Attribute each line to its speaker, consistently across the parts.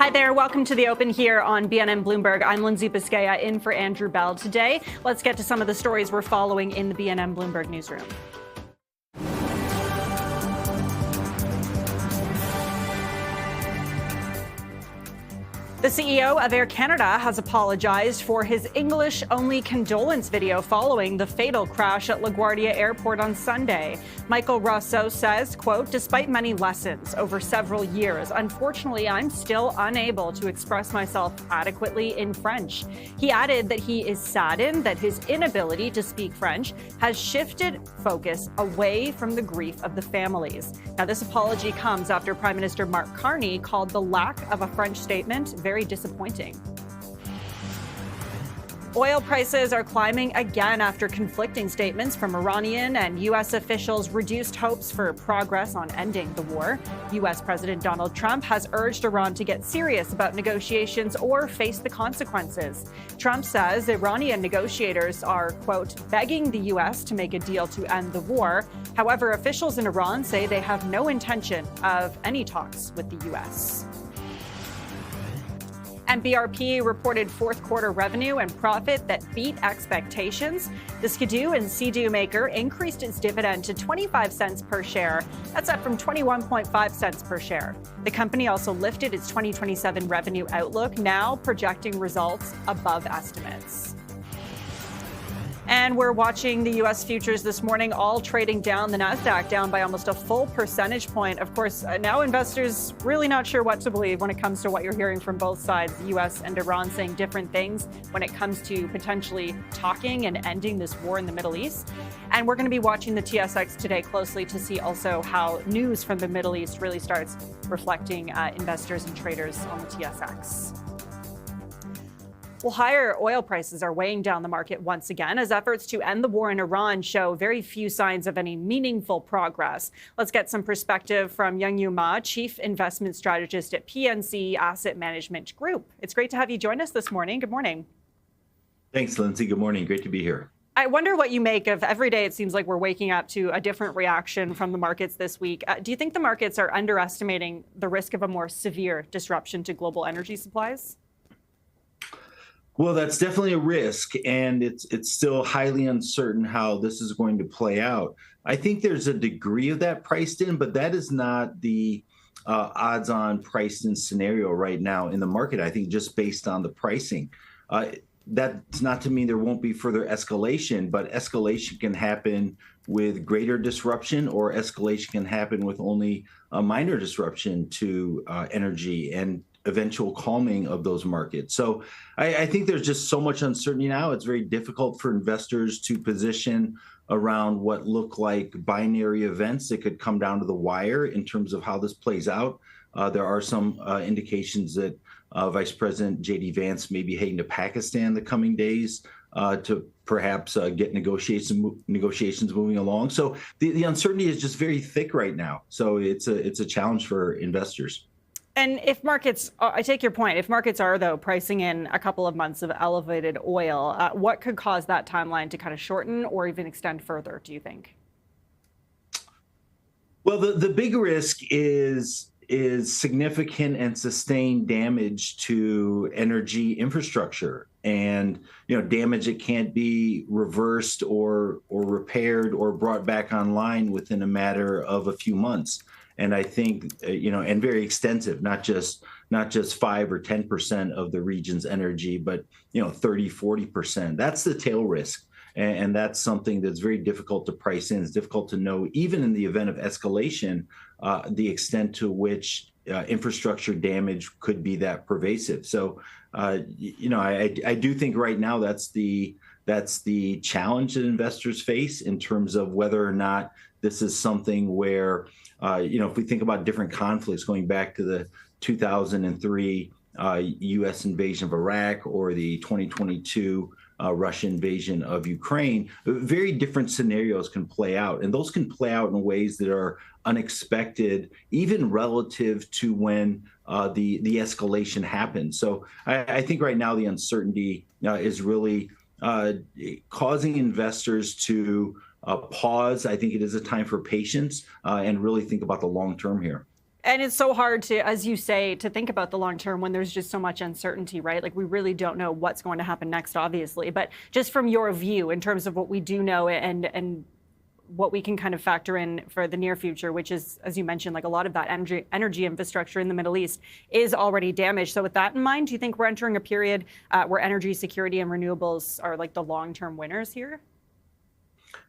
Speaker 1: Hi there. Welcome to the Open here on BNN Bloomberg. I'm Lindsay Biscaya in for Andrew Bell today. Let's get to some of the stories we're following in the BNN Bloomberg newsroom. The CEO of Air Canada has apologized for his English-only condolence video following the fatal crash at LaGuardia Airport on Sunday. Michael Rousseau says, quote, "Despite many lessons over several years, unfortunately, I'm still unable to express myself adequately in French." He added that he is saddened that his inability to speak French has shifted focus away from the grief of the families. Now, this apology comes after Prime Minister Mark Carney called the lack of a French statement very disappointing. Oil prices are climbing again after conflicting statements from Iranian and U.S. officials reduced hopes for progress on ending the war. U.S. President Donald Trump has urged Iran to get serious about negotiations or face the consequences. Trump says Iranian negotiators are, quote, begging the U.S. to make a deal to end the war. However, officials in Iran say they have no intention of any talks with the U.S. And BRP reported fourth quarter revenue and profit that beat expectations. The Skidoo and Sea-Doo maker increased its dividend to 25 cents per share. That's up from 21.5 cents per share. The company also lifted its 2027 revenue outlook, now projecting results above estimates. And we're watching the U.S. futures this morning, all trading down. The Nasdaq down by almost a full percentage point. Of course, now investors really not sure what to believe when it comes to what you're hearing from both sides, the U.S. and Iran saying different things when it comes to potentially talking and ending this war in the Middle East. And we're going to be watching the TSX today closely to see also how news from the Middle East really starts reflecting investors and traders on the TSX. Well, higher oil prices are weighing down the market once again as efforts to end the war in Iran show very few signs of any meaningful progress. Let's get some perspective from Youngyu Ma, Chief Investment Strategist at PNC Asset Management Group. It's great to have you join us this morning. Good morning.
Speaker 2: Thanks, Lindsay. Good morning. Great to be here.
Speaker 1: I wonder what you make of every day. It seems like we're waking up to a different reaction from the markets this week. Do you think the markets are underestimating the risk of a more severe disruption to global energy supplies?
Speaker 2: Well, that's definitely a risk, and it's still highly uncertain how this is going to play out. I think there's a degree of that priced in, but that is not the odds-on priced in scenario right now in the market, I think, just based on the pricing. That's not to mean there won't be further escalation, but escalation can happen with greater disruption, or escalation can happen with only a minor disruption to energy and eventual calming of those markets. So I think there's just so much uncertainty now. It's very difficult for investors to position around what look like binary events that could come down to the wire in terms of how this plays out. There are some indications that Vice President J.D. Vance may be heading to Pakistan the coming days to perhaps get negotiations moving along. So the uncertainty is just very thick right now. So it's a challenge for investors.
Speaker 1: And if markets, I take your point, if markets are, though, pricing in a couple of months of elevated oil, what could cause that timeline to kind of shorten or even extend further, do you think?
Speaker 2: Well, the big risk is significant and sustained damage to energy infrastructure, and damage that can't be reversed or repaired or brought back online within a matter of a few months. And I think, and very extensive, not just 5 or 10% of the region's energy, but 30, 40%. That's the tail risk. And that's something that's very difficult to price in. It's difficult to know, even in the event of escalation, the extent to which infrastructure damage could be that pervasive. So, I do think right now that's the challenge that investors face in terms of whether or not this is something where, if we think about different conflicts going back to the 2003 U.S. invasion of Iraq or the 2022 Russian invasion of Ukraine, very different scenarios can play out. And those can play out in ways that are unexpected, even relative to when the escalation happens. So I think right now the uncertainty is really causing investors to pause. I think it is a time for patience and really think about the long term here.
Speaker 1: And it's so hard to, as you say, to think about the long term when there's just so much uncertainty, right? Like we really don't know what's going to happen next, obviously. But just from your view, in terms of what we do know and what we can kind of factor in for the near future, which is, as you mentioned, like a lot of that energy infrastructure in the Middle East is already damaged. So with that in mind, do you think we're entering a period where energy security and renewables are like the long-term winners here?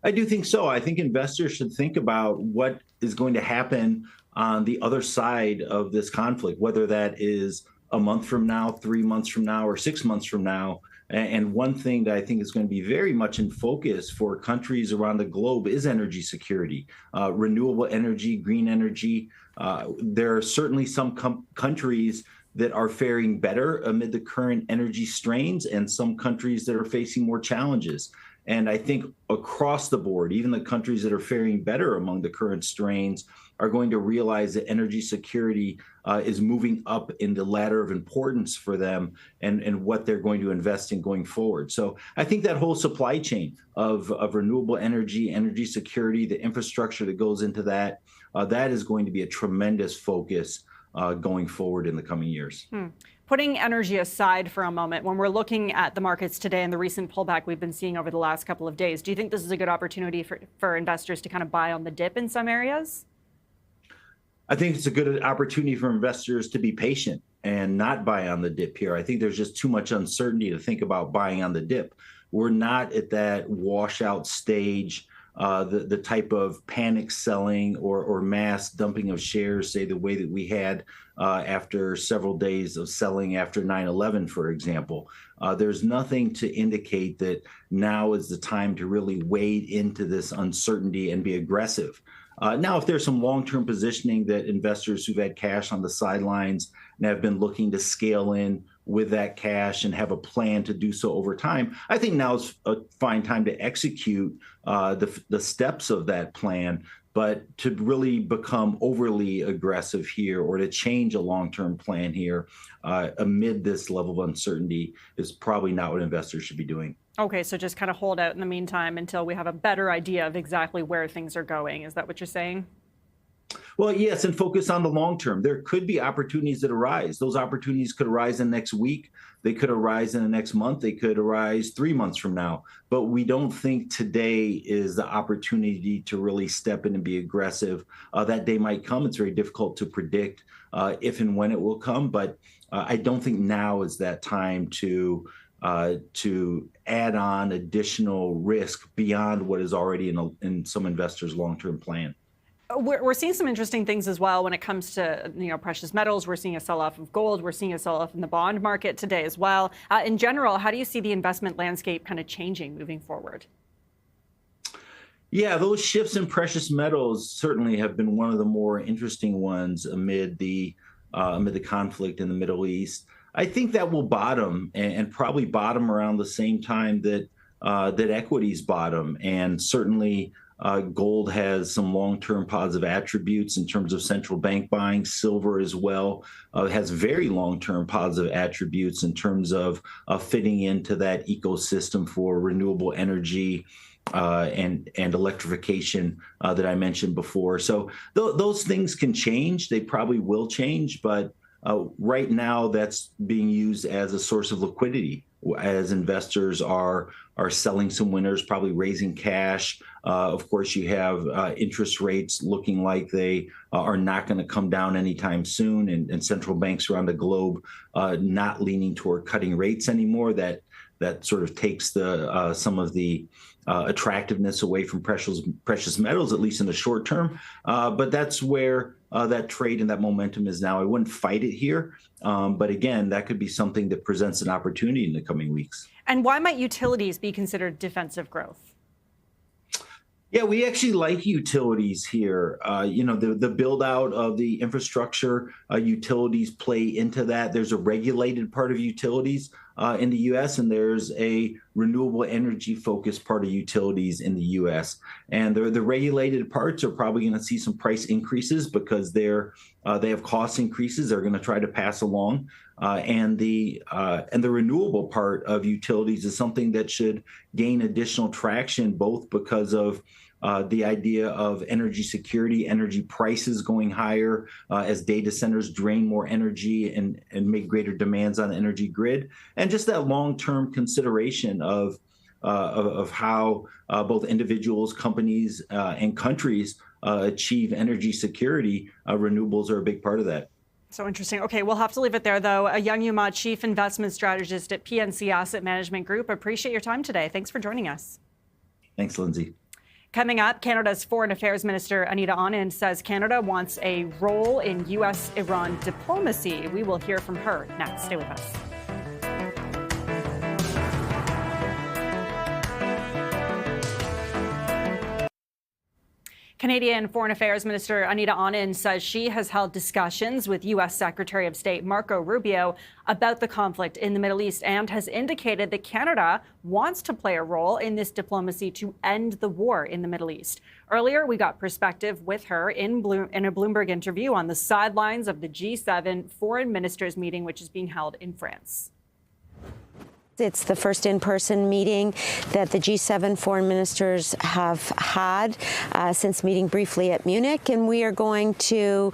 Speaker 2: I do think so. I think investors should think about what is going to happen on the other side of this conflict, whether that is a month from now, 3 months from now, or 6 months from now. And one thing that I think is going to be very much in focus for countries around the globe is energy security, renewable energy, green energy. There are certainly some countries that are faring better amid the current energy strains, and some countries that are facing more challenges. And I think across the board, even the countries that are faring better among the current strains are going to realize that energy security is moving up in the ladder of importance for them, and what they're going to invest in going forward. So I think that whole supply chain of renewable energy, energy security, the infrastructure that goes into that, that is going to be a tremendous focus going forward in the coming years.
Speaker 1: Putting energy aside for a moment, when we're looking at the markets today and the recent pullback we've been seeing over the last couple of days, do you think this is a good opportunity for investors to kind of buy on the dip in some areas?
Speaker 2: I think it's a good opportunity for investors to be patient and not buy on the dip here. I think there's just too much uncertainty to think about buying on the dip. We're not at that washout stage, the type of panic selling or mass dumping of shares, say the way that we had after several days of selling after 9/11, for example. There's nothing to indicate that now is the time to really wade into this uncertainty and be aggressive. Now, if there's some long-term positioning that investors who've had cash on the sidelines and have been looking to scale in with that cash and have a plan to do so over time, I think now is a fine time to execute the steps of that plan. But to really become overly aggressive here or to change a long-term plan here amid this level of uncertainty is probably not what investors should be doing.
Speaker 1: Okay, so just kind of hold out in the meantime until we have a better idea of exactly where things are going. Is that what you're saying?
Speaker 2: Well, yes, and focus on the long term. There could be opportunities that arise. Those opportunities could arise in the next week. They could arise in the next month. They could arise 3 months from now. But we don't think today is the opportunity to really step in and be aggressive. That day might come. It's very difficult to predict if and when it will come. But I don't think now is that time to add on additional risk beyond what is already in some investors' long-term plan.
Speaker 1: We're seeing some interesting things as well when it comes to precious metals. We're seeing a sell-off of gold. We're seeing a sell-off in the bond market today as well. In general, how do you see the investment landscape kind of changing moving forward?
Speaker 2: Yeah, those shifts in precious metals certainly have been one of the more interesting ones amid the conflict in the Middle East. I think that will bottom and probably bottom around the same time that equities bottom, and certainly gold has some long-term positive attributes in terms of central bank buying. Silver as well has very long-term positive attributes in terms of fitting into that ecosystem for renewable energy and electrification that I mentioned before. So those things can change. They probably will change, but right now that's being used as a source of liquidity as investors are selling some winners, probably raising cash. Of course, you have interest rates looking like they are not going to come down anytime soon, and central banks around the globe not leaning toward cutting rates anymore. That sort of takes some of the attractiveness away from precious metals, at least in the short term. But that's where that trade and that momentum is now. I wouldn't fight it here. But again, that could be something that presents an opportunity in the coming weeks.
Speaker 1: And why might utilities be considered defensive growth?
Speaker 2: Yeah, we actually like utilities here. The build out of the infrastructure, utilities play into that. There's a regulated part of utilities in the U.S., and there's a renewable energy focused part of utilities in the U.S. And the regulated parts are probably going to see some price increases because they have cost increases they're going to try to pass along. And the renewable part of utilities is something that should gain additional traction, both because of the idea of energy security, energy prices going higher as data centers drain more energy and make greater demands on the energy grid, and just that long-term consideration of how both individuals, companies, and countries achieve energy security. Renewables are a big part of that.
Speaker 1: So interesting. Okay, we'll have to leave it there, though. Young Yuma, Chief Investment Strategist at PNC Asset Management Group. Appreciate your time today. Thanks for joining us.
Speaker 2: Thanks, Lindsay.
Speaker 1: Coming up, Canada's Foreign Affairs Minister Anita Anand says Canada wants a role in U.S.-Iran diplomacy. We will hear from her next. Stay with us. Canadian Foreign Affairs Minister Anita Anand says she has held discussions with U.S. Secretary of State Marco Rubio about the conflict in the Middle East and has indicated that Canada wants to play a role in this diplomacy to end the war in the Middle East. Earlier, we got perspective with her in a Bloomberg interview on the sidelines of the G7 foreign ministers meeting, which is being held in France.
Speaker 3: It's the first in-person meeting that the G7 foreign ministers have had since meeting briefly at Munich, and we are going to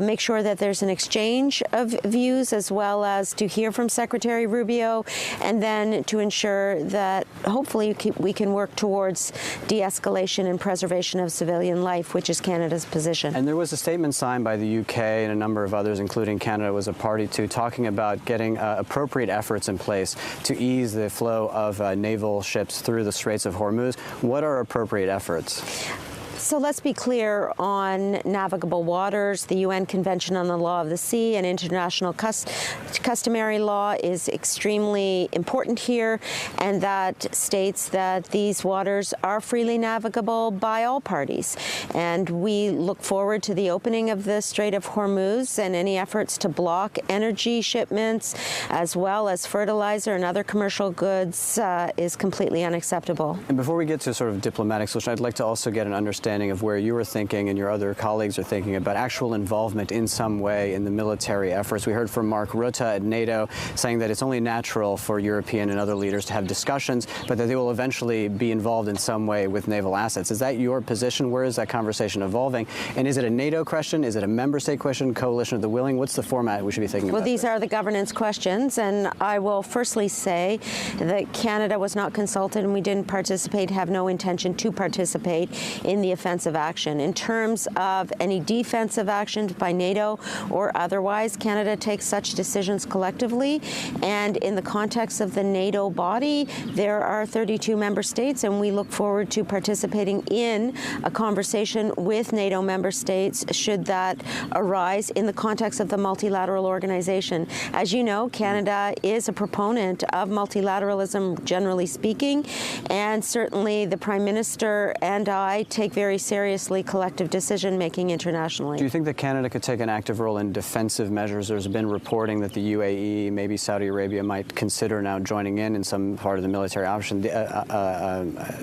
Speaker 3: make sure that there's an exchange of views as well as to hear from Secretary Rubio, and then to ensure that hopefully we can work towards de-escalation and preservation of civilian life, which is Canada's position.
Speaker 4: And there was a statement signed by the UK and a number of others, including Canada was a party to, talking about getting appropriate efforts in place to ease the flow of naval ships through the Straits of Hormuz. What are appropriate efforts?
Speaker 3: So let's be clear on navigable waters. The UN Convention on the Law of the Sea and international customary law is extremely important here, and that states that these waters are freely navigable by all parties. And we look forward to the opening of the Strait of Hormuz, and any efforts to block energy shipments as well as fertilizer and other commercial goods is completely unacceptable.
Speaker 4: And before we get to sort of diplomatic solution, I'd like to also get an understanding of where you were thinking and your other colleagues are thinking about actual involvement in some way in the military efforts. We heard from Mark Rutte at NATO saying that it's only natural for European and other leaders to have discussions, but that they will eventually be involved in some way with naval assets. Is that your position? Where is that conversation evolving? And is it a NATO question? Is it a member state question? Coalition of the willing? What's the format we should be thinking about?
Speaker 3: Well, these are the governance questions, and I will firstly say that Canada was not consulted and we didn't participate, have no intention to participate in the offensive action. In terms of any defensive actions by NATO or otherwise, Canada takes such decisions collectively. And in the context of the NATO body, there are 32 member states, and we look forward to participating in a conversation with NATO member states should that arise in the context of the multilateral organization. As you know, Canada is a proponent of multilateralism, generally speaking, and certainly the Prime Minister and I take very seriously collective decision-making internationally.
Speaker 4: Do you think that Canada could take an active role in defensive measures? There's been reporting that the UAE, maybe Saudi Arabia, might consider now joining in some part of the military option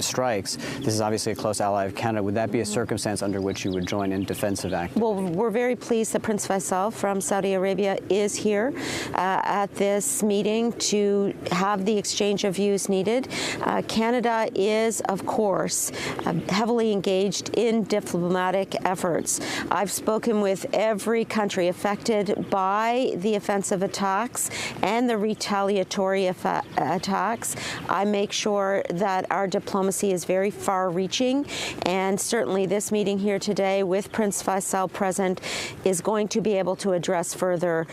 Speaker 4: strikes. This is obviously a close ally of Canada. Would that be a circumstance under which you would join in defensive action?
Speaker 3: Well, we're very pleased that Prince Faisal from Saudi Arabia is here at this meeting to have the exchange of views needed. Canada is, of course, heavily engaged in diplomatic efforts. I've spoken with every country affected by the offensive attacks and the retaliatory attacks. I make sure that our diplomacy is very far-reaching, and certainly this meeting here today with Prince Faisal present is going to be able to address further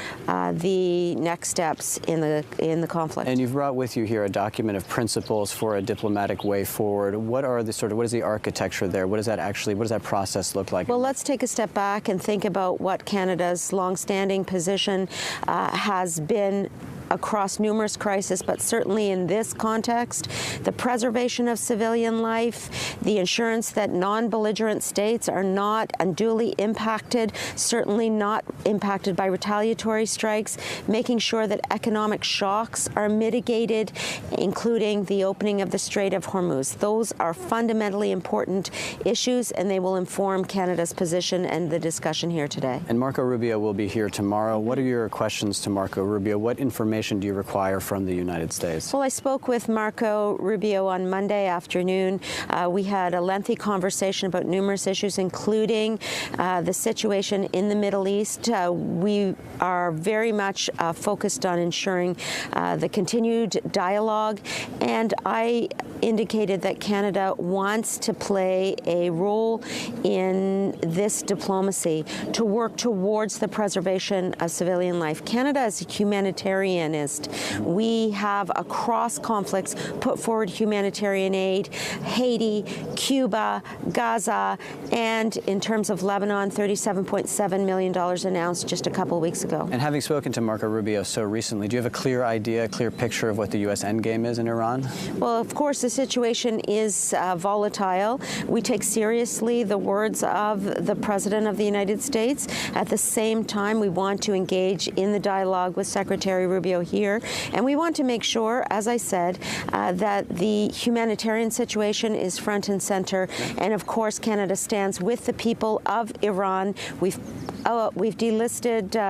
Speaker 3: the next steps in the conflict.
Speaker 4: And you've brought with you here a document of principles for a diplomatic way forward. What is the architecture there? What does that process look like?
Speaker 3: Well, let's take a step back and think about what Canada's longstanding position has been across numerous crises, but certainly in this context, the preservation of civilian life, the assurance that non-belligerent states are not unduly impacted, certainly not impacted by retaliatory strikes, making sure that economic shocks are mitigated, including the opening of the Strait of Hormuz. Those are fundamentally important issues, and they will inform Canada's position and the discussion here today.
Speaker 4: And Marco Rubio will be here tomorrow. What are your questions to Marco Rubio? What information do you require from the United States?
Speaker 3: Well, I spoke with Marco Rubio on Monday afternoon. We had a lengthy conversation about numerous issues, including the situation in the Middle East. We are very much focused on ensuring the continued dialogue, and I indicated that Canada wants to play a role in this diplomacy to work towards the preservation of civilian life. Canada is a humanitarianist. We have, across conflicts, put forward humanitarian aid. Haiti, Cuba, Gaza, and in terms of Lebanon, $37.7 million announced just a couple of weeks ago.
Speaker 4: And having spoken to Marco Rubio so recently, do you have a clear idea, clear picture of what the U.S. endgame is in Iran?
Speaker 3: Well, of course, the situation is volatile. We take seriously the words of the President of the United States. At the same time, we want to engage in the dialogue with Secretary Rubio here, and we want to make sure, as I said, that the humanitarian situation is front and center. And of course, Canada stands with the people of Iran. We've listed the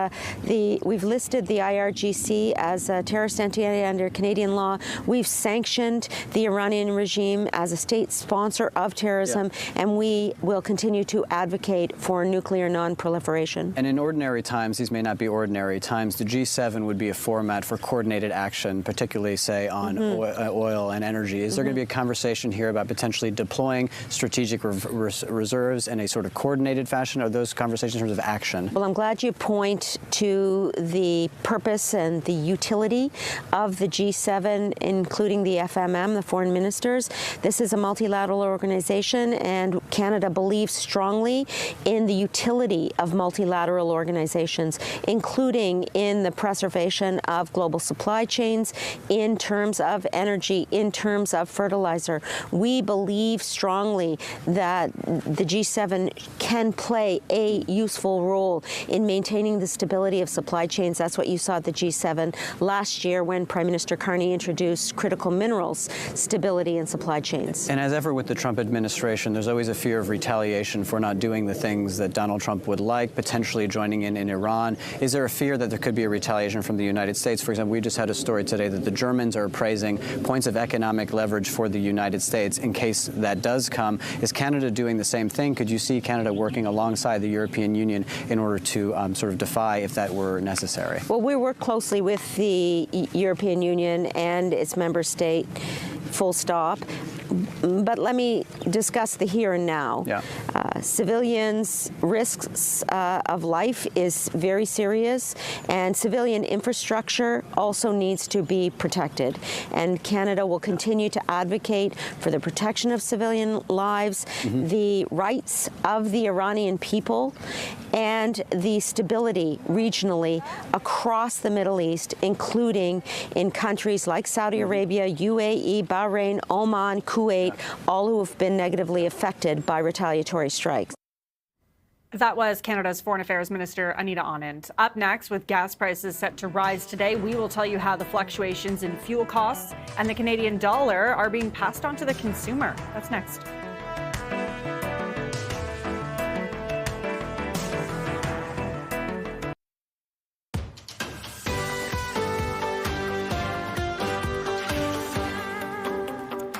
Speaker 3: IRGC as a terrorist entity under Canadian law. We've sanctioned the Iranian regime as a state sponsor of terrorism, and we will continue to advocate for nuclear non-proliferation.
Speaker 4: And in ordinary times, these may not be ordinary times, the G7 would be a format for coordinated action, particularly, say, on oil and energy. Is there going to be a conversation here about potentially deploying strategic reserves in a sort of coordinated fashion? Or those conversations in terms of action?
Speaker 3: Well, I'm glad you point to the purpose and the utility of the G7, including the FMM, the foreign ministers. This is a multilateral organization, and Canada believes strongly in the utility of multilateral organizations, including in the preservation of global supply chains, in terms of energy, in terms of fertilizer. We believe strongly that the G7 can play a useful role in maintaining the stability of supply chains. That's what you saw at the G7 last year when Prime Minister Carney introduced critical minerals stability in supply chains.
Speaker 4: And as ever with the Trump administration, there's always a fear of retaliation for not doing the things that Donald Trump would like, potentially joining in Iran. Is there a fear that there could be a retaliation from the United States? For example, we just had a story today that the Germans are appraising points of economic leverage for the United States in case that does come. Is Canada doing the same thing? Could you see Canada working alongside the European Union in order to sort of defy if that were necessary?
Speaker 3: Well, we work closely with the European Union and its member state, full stop. But let me discuss the here and now. Civilians' risks of life is very serious, and civilian infrastructure also needs to be protected. And Canada will continue to advocate for the protection of civilian lives, the rights of the Iranian people, and the stability regionally across the Middle East, including in countries like Saudi Arabia, UAE, Bahrain, Oman, Kuwait, all who have been negatively affected by retaliatory strikes.
Speaker 1: That was Canada's Foreign Affairs Minister, Anita Anand. Up next, with gas prices set to rise today, we will tell you how the fluctuations in fuel costs and the Canadian dollar are being passed on to the consumer. That's next.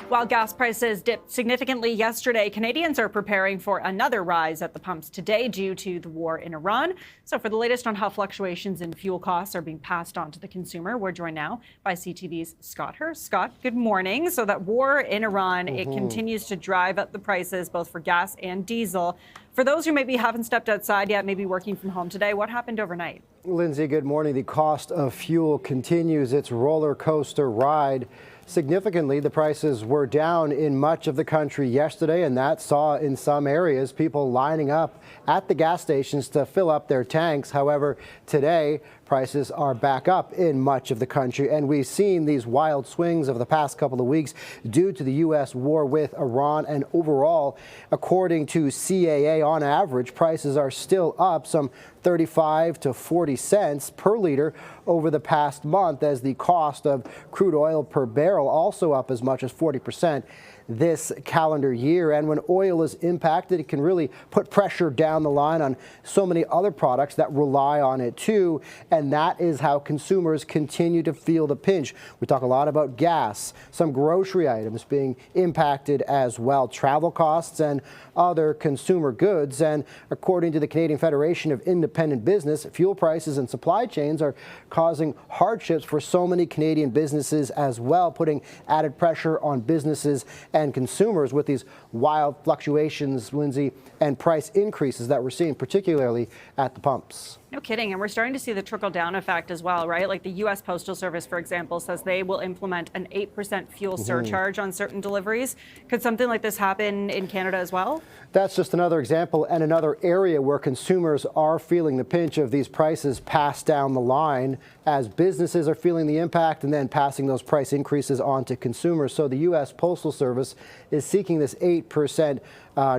Speaker 1: While gas prices dipped significantly yesterday, Canadians are preparing for another rise at the pumps today due to the war in Iran. So for the latest on how fluctuations in fuel costs are being passed on to the consumer, we're joined now by CTV's Scott Hurst. Scott, good morning. So that war in Iran, it continues to drive up the prices both for gas and diesel. For those who maybe haven't stepped outside yet, maybe working from home today, what happened overnight?
Speaker 5: Lindsay, good morning. The cost of fuel continues its roller coaster ride. Significantly, the prices were down in much of the country yesterday, and that saw in some areas people lining up at the gas stations to fill up their tanks. However, today, prices are back up in much of the country. And we've seen these wild swings over the past couple of weeks due to the U.S. war with Iran. And overall, according to CAA, on average, prices are still up some 35 to 40 cents per liter over the past month, as the cost of crude oil per barrel also up as much as 40% this calendar year. And when oil is impacted, it can really put pressure down the line on so many other products that rely on it too. And that is how consumers continue to feel the pinch. We talk a lot about gas, some grocery items being impacted as well, travel costs and other consumer goods. And according to the Canadian Federation of Independent Business, fuel prices and supply chains are causing hardships for so many Canadian businesses as well, putting added pressure on businesses and consumers with these wild fluctuations, Lindsay, and price increases that we're seeing, particularly at the pumps.
Speaker 1: No kidding. And we're starting to see the trickle-down effect as well, right? Like the U.S. Postal Service, for example, says they will implement an 8% fuel surcharge on certain deliveries. Could something like this happen in Canada as well?
Speaker 5: That's just another example and another area where consumers are feeling the pinch of these prices passed down the line, as businesses are feeling the impact and then passing those price increases on to consumers. So the U.S. Postal Service is seeking this 8%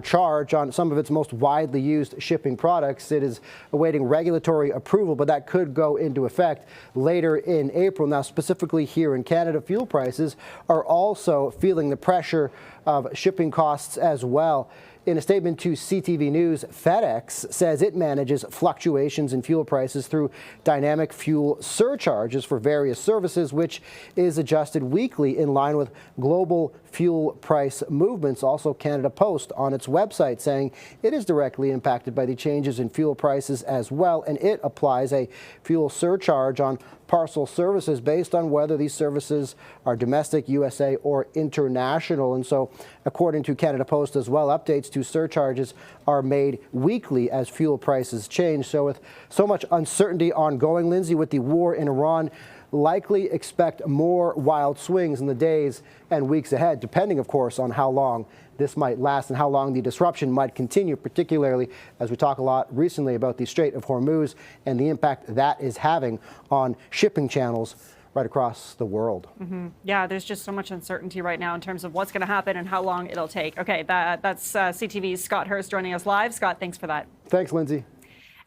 Speaker 5: charge on some of its most widely used shipping products. It is awaiting regulatory approval, but that could go into effect later in April. Now, specifically here in Canada, fuel prices are also feeling the pressure of shipping costs as well. In a statement to CTV News, FedEx says it manages fluctuations in fuel prices through dynamic fuel surcharges for various services, which is adjusted weekly in line with global fuel price movements. Also, Canada Post on its website saying it is directly impacted by the changes in fuel prices as well, and it applies a fuel surcharge on parcel services based on whether these services are domestic, USA, or international. And so, according to Canada Post as well, updates to surcharges are made weekly as fuel prices change. So with so much uncertainty ongoing, Lindsay, with the war in Iran, likely expect more wild swings in the days and weeks ahead, depending, of course, on how long this might last and how long the disruption might continue, particularly as we talk a lot recently about the Strait of Hormuz and the impact that is having on shipping channels right across the world.
Speaker 1: Yeah, there's just so much uncertainty right now in terms of what's going to happen and how long it'll take. Okay, that's CTV's Scott Hurst joining us live. Scott, thanks for that.
Speaker 5: Thanks, Lindsay.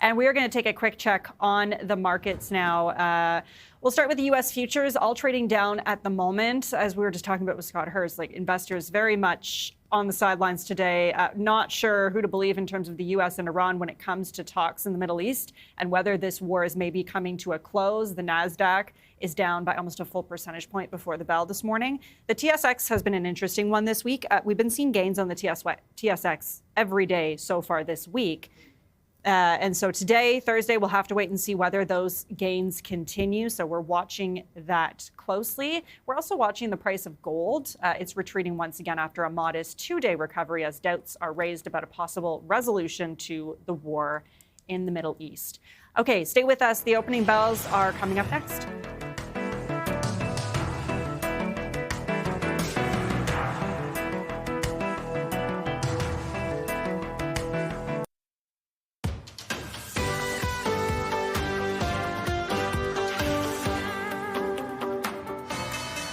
Speaker 1: And we are going to take a quick check on the markets now. We'll start with the U.S. futures, all trading down at the moment. As we were just talking about with Scott Hurst, like investors very much on the sidelines today, not sure who to believe in terms of the U.S. and Iran when it comes to talks in the Middle East and whether this war is maybe coming to a close. The NASDAQ is down by almost a full percentage point before the bell this morning. The TSX has been an interesting one this week. We've been seeing gains on the TSX every day so far this week. And so today, Thursday, we'll have to wait and see whether those gains continue. So we're watching that closely. We're also watching the price of gold. It's retreating once again after a modest two-day recovery as doubts are raised about a possible resolution to the war in the Middle East. Okay, stay with us. The opening bells are coming up next.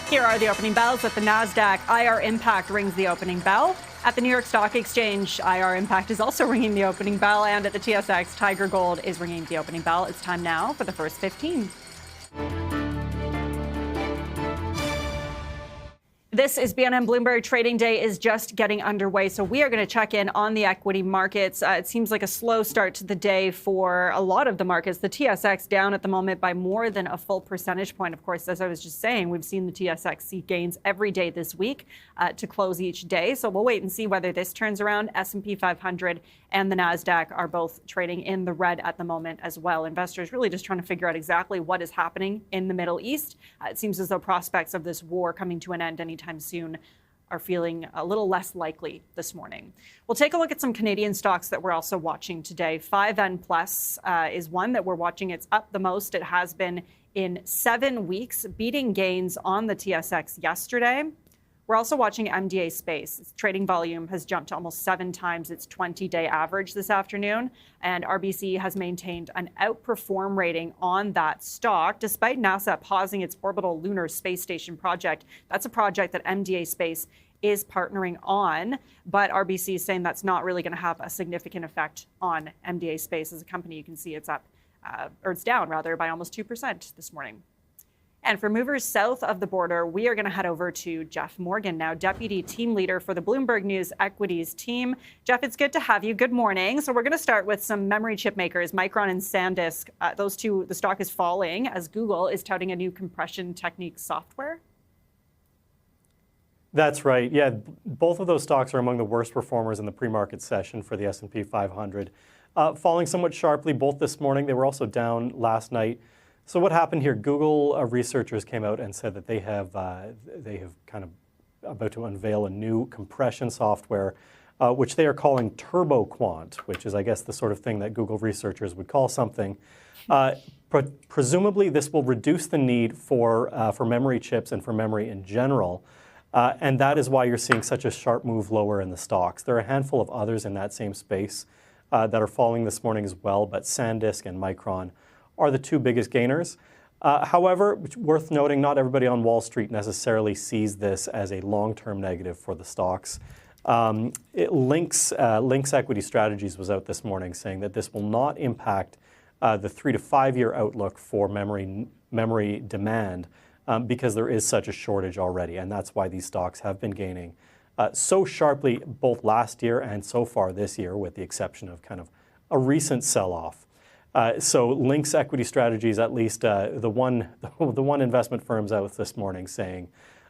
Speaker 1: Here are the opening bells. At the NASDAQ, IR Impact rings the opening bell. At the New York Stock Exchange, IR Impact is also ringing the opening bell. And at the TSX, Tiger Gold is ringing the opening bell. It's time now for the first 15. This is BNN Bloomberg. Trading day is just getting underway, so we are going to check in on the equity markets. It seems like a slow start to the day for a lot of the markets. The TSX down at the moment by more than a full percentage point. Of course, as I was just saying, we've seen the TSX see gains every day this week to close each day. So we'll wait and see whether this turns around. S&P 500 and the NASDAQ are both trading in the red at the moment as well. Investors really just trying to figure out exactly what is happening in the Middle East. It seems as though prospects of this war coming to an end anytime soon are feeling a little less likely this morning. We'll take a look at some Canadian stocks that we're also watching today. 5N Plus is one that we're watching. It's up the most it has been in 7 weeks, beating gains on the TSX yesterday. We're also watching MDA Space. Its trading volume has jumped to almost 7 times its 20-day average this afternoon, and RBC has maintained an outperform rating on that stock, despite NASA pausing its orbital lunar space station project. That's a project that MDA Space is partnering on, but RBC is saying that's not really going to have a significant effect on MDA Space. As a company, you can see it's up, or it's down rather, by almost 2% this morning. And for movers south of the border, we are going to head over to Jeff Morgan now, Deputy Team Leader for the Bloomberg News Equities team. Jeff, it's good to have you. Good morning. So we're going to start with some memory chip makers, Micron and SanDisk. Those two, the stock is falling as Google is touting a new compression technique software.
Speaker 6: That's right. Yeah, both of those stocks are among the worst performers in the pre-market session for the S&P 500. Falling somewhat sharply both this morning. They were also down last night. So what happened here? Google researchers came out and said that they have kind of about to unveil a new compression software, which they are calling TurboQuant, which is, I guess, the sort of thing that Google researchers would call something. Presumably, this will reduce the need for memory chips and for memory in general. And that is why you're seeing such a sharp move lower in the stocks. There are a handful of others in that same space that are falling this morning as well, but SanDisk and Micron are the two biggest gainers. However, worth noting, not everybody on Wall Street necessarily sees this as a long-term negative for the stocks. Lynx Equity Strategies was out this morning saying that this will not impact the 3 to 5 year outlook for memory demand because there is such a shortage already, and that's why these stocks have been gaining so sharply both last year and so far this year, with the exception of kind of a recent sell-off. So Lynx Equity Strategies, at least the one investment firm's out this morning saying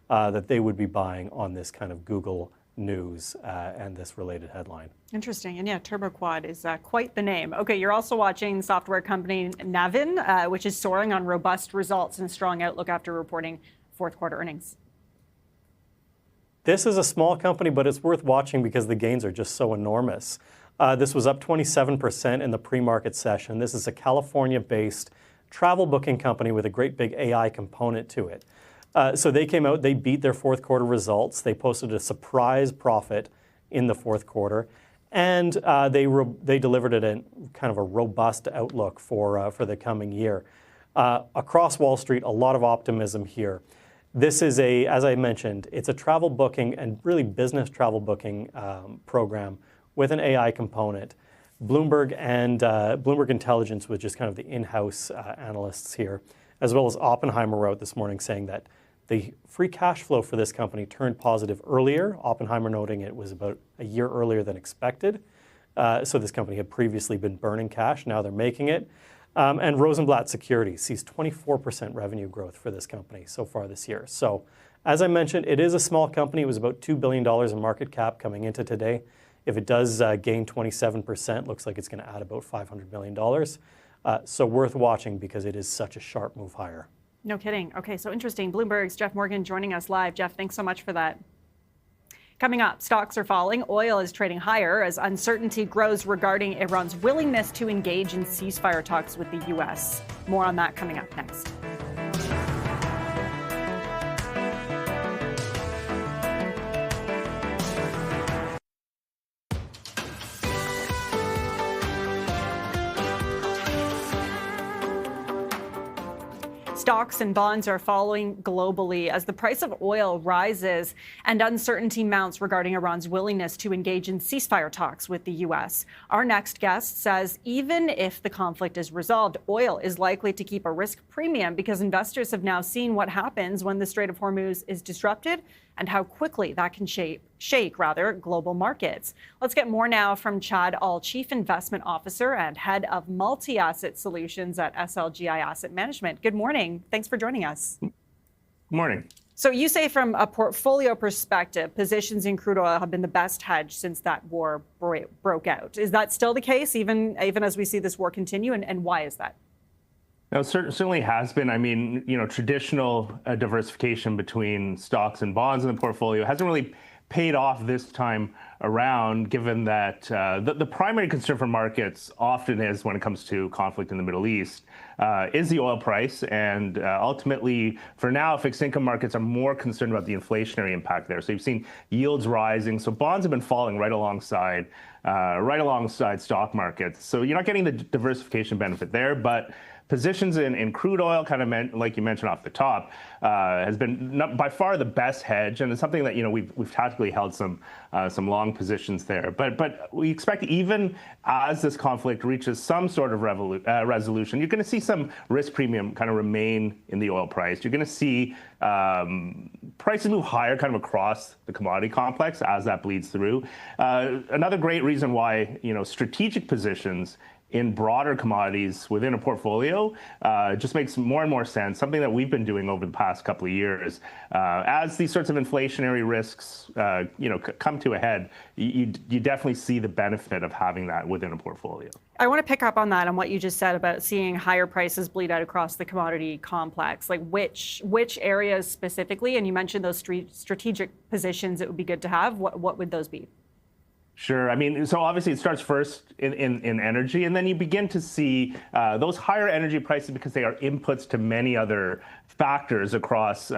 Speaker 6: that they would be buying on this kind of Google news and this related headline.
Speaker 1: Interesting. And yeah, TurboQuad is quite the name. Okay, you're also watching software company Navin, which is soaring on robust results and a strong outlook after reporting fourth quarter earnings.
Speaker 6: This is a small company, but it's worth watching because the gains are just so enormous. This was up 27% in the pre-market session. This is a California-based travel booking company with a great big AI component to it. So they came out, they beat their fourth quarter results. They posted a surprise profit in the fourth quarter, and they delivered it in kind of a robust outlook for the coming year. Across Wall Street, a lot of optimism here. This is as I mentioned, it's a travel booking and really business travel booking program with an AI component. Bloomberg and Bloomberg Intelligence, which is kind of the in-house analysts here, as well as Oppenheimer wrote this morning saying that the free cash flow for this company turned positive earlier. Oppenheimer noting it was about a year earlier than expected. So this company had previously been burning cash. Now they're making it. And Rosenblatt Securities sees 24% revenue growth for this company so far this year. So as I mentioned, it is a small company. It was about $2 billion in market cap coming into today. If it does gain 27%, looks like it's going to add about $500 million. So worth watching because it is such a sharp move higher.
Speaker 1: No kidding. Okay, so interesting. Bloomberg's Jeff Morgan joining us live. Jeff, thanks so much for that. Coming up, stocks are falling. Oil is trading higher as uncertainty grows regarding Iran's willingness to engage in ceasefire talks with the U.S. More on that coming up next. Stocks and bonds are falling globally as the price of oil rises and uncertainty mounts regarding Iran's willingness to engage in ceasefire talks with the U.S. Our next guest says even if the conflict is resolved, oil is likely to keep a risk premium because investors have now seen what happens when the Strait of Hormuz is disrupted and how quickly that can shake global markets. Let's get more now from Chad All, Chief Investment Officer and Head of Multi-Asset Solutions at SLGI Asset Management. Good morning. Thanks for joining us.
Speaker 7: Good morning.
Speaker 1: So you say from a portfolio perspective, positions in crude oil have been the best hedge since that war broke out. Is that still the case, even as we see this war continue, and why is that?
Speaker 7: No, it certainly has been. I mean, traditional diversification between stocks and bonds in the portfolio hasn't really paid off this time around, given that the primary concern for markets often is, when it comes to conflict in the Middle East, is the oil price. And ultimately, for now, fixed income markets are more concerned about the inflationary impact there. So you've seen yields rising. So bonds have been falling right alongside stock markets. So you're not getting the diversification benefit there, but positions in crude oil, kind of like you mentioned off the top, has been by far the best hedge, and it's something that we've tactically held some long positions there. But we expect, even as this conflict reaches some sort of resolution, you're going to see some risk premium kind of remain in the oil price. You're going to see prices move higher kind of across the commodity complex as that bleeds through. Another great reason why strategic positions in broader commodities within a portfolio just makes more and more sense, something that we've been doing over the past couple of years. As these sorts of inflationary risks come to a head, you definitely see the benefit of having that within a portfolio.
Speaker 1: I want to pick up on that, on what you just said about seeing higher prices bleed out across the commodity complex. Like which areas specifically? And you mentioned those strategic positions it would be good to have. What would those be?
Speaker 7: Sure. I mean, so obviously it starts first in energy, and then you begin to see those higher energy prices because they are inputs to many other factors across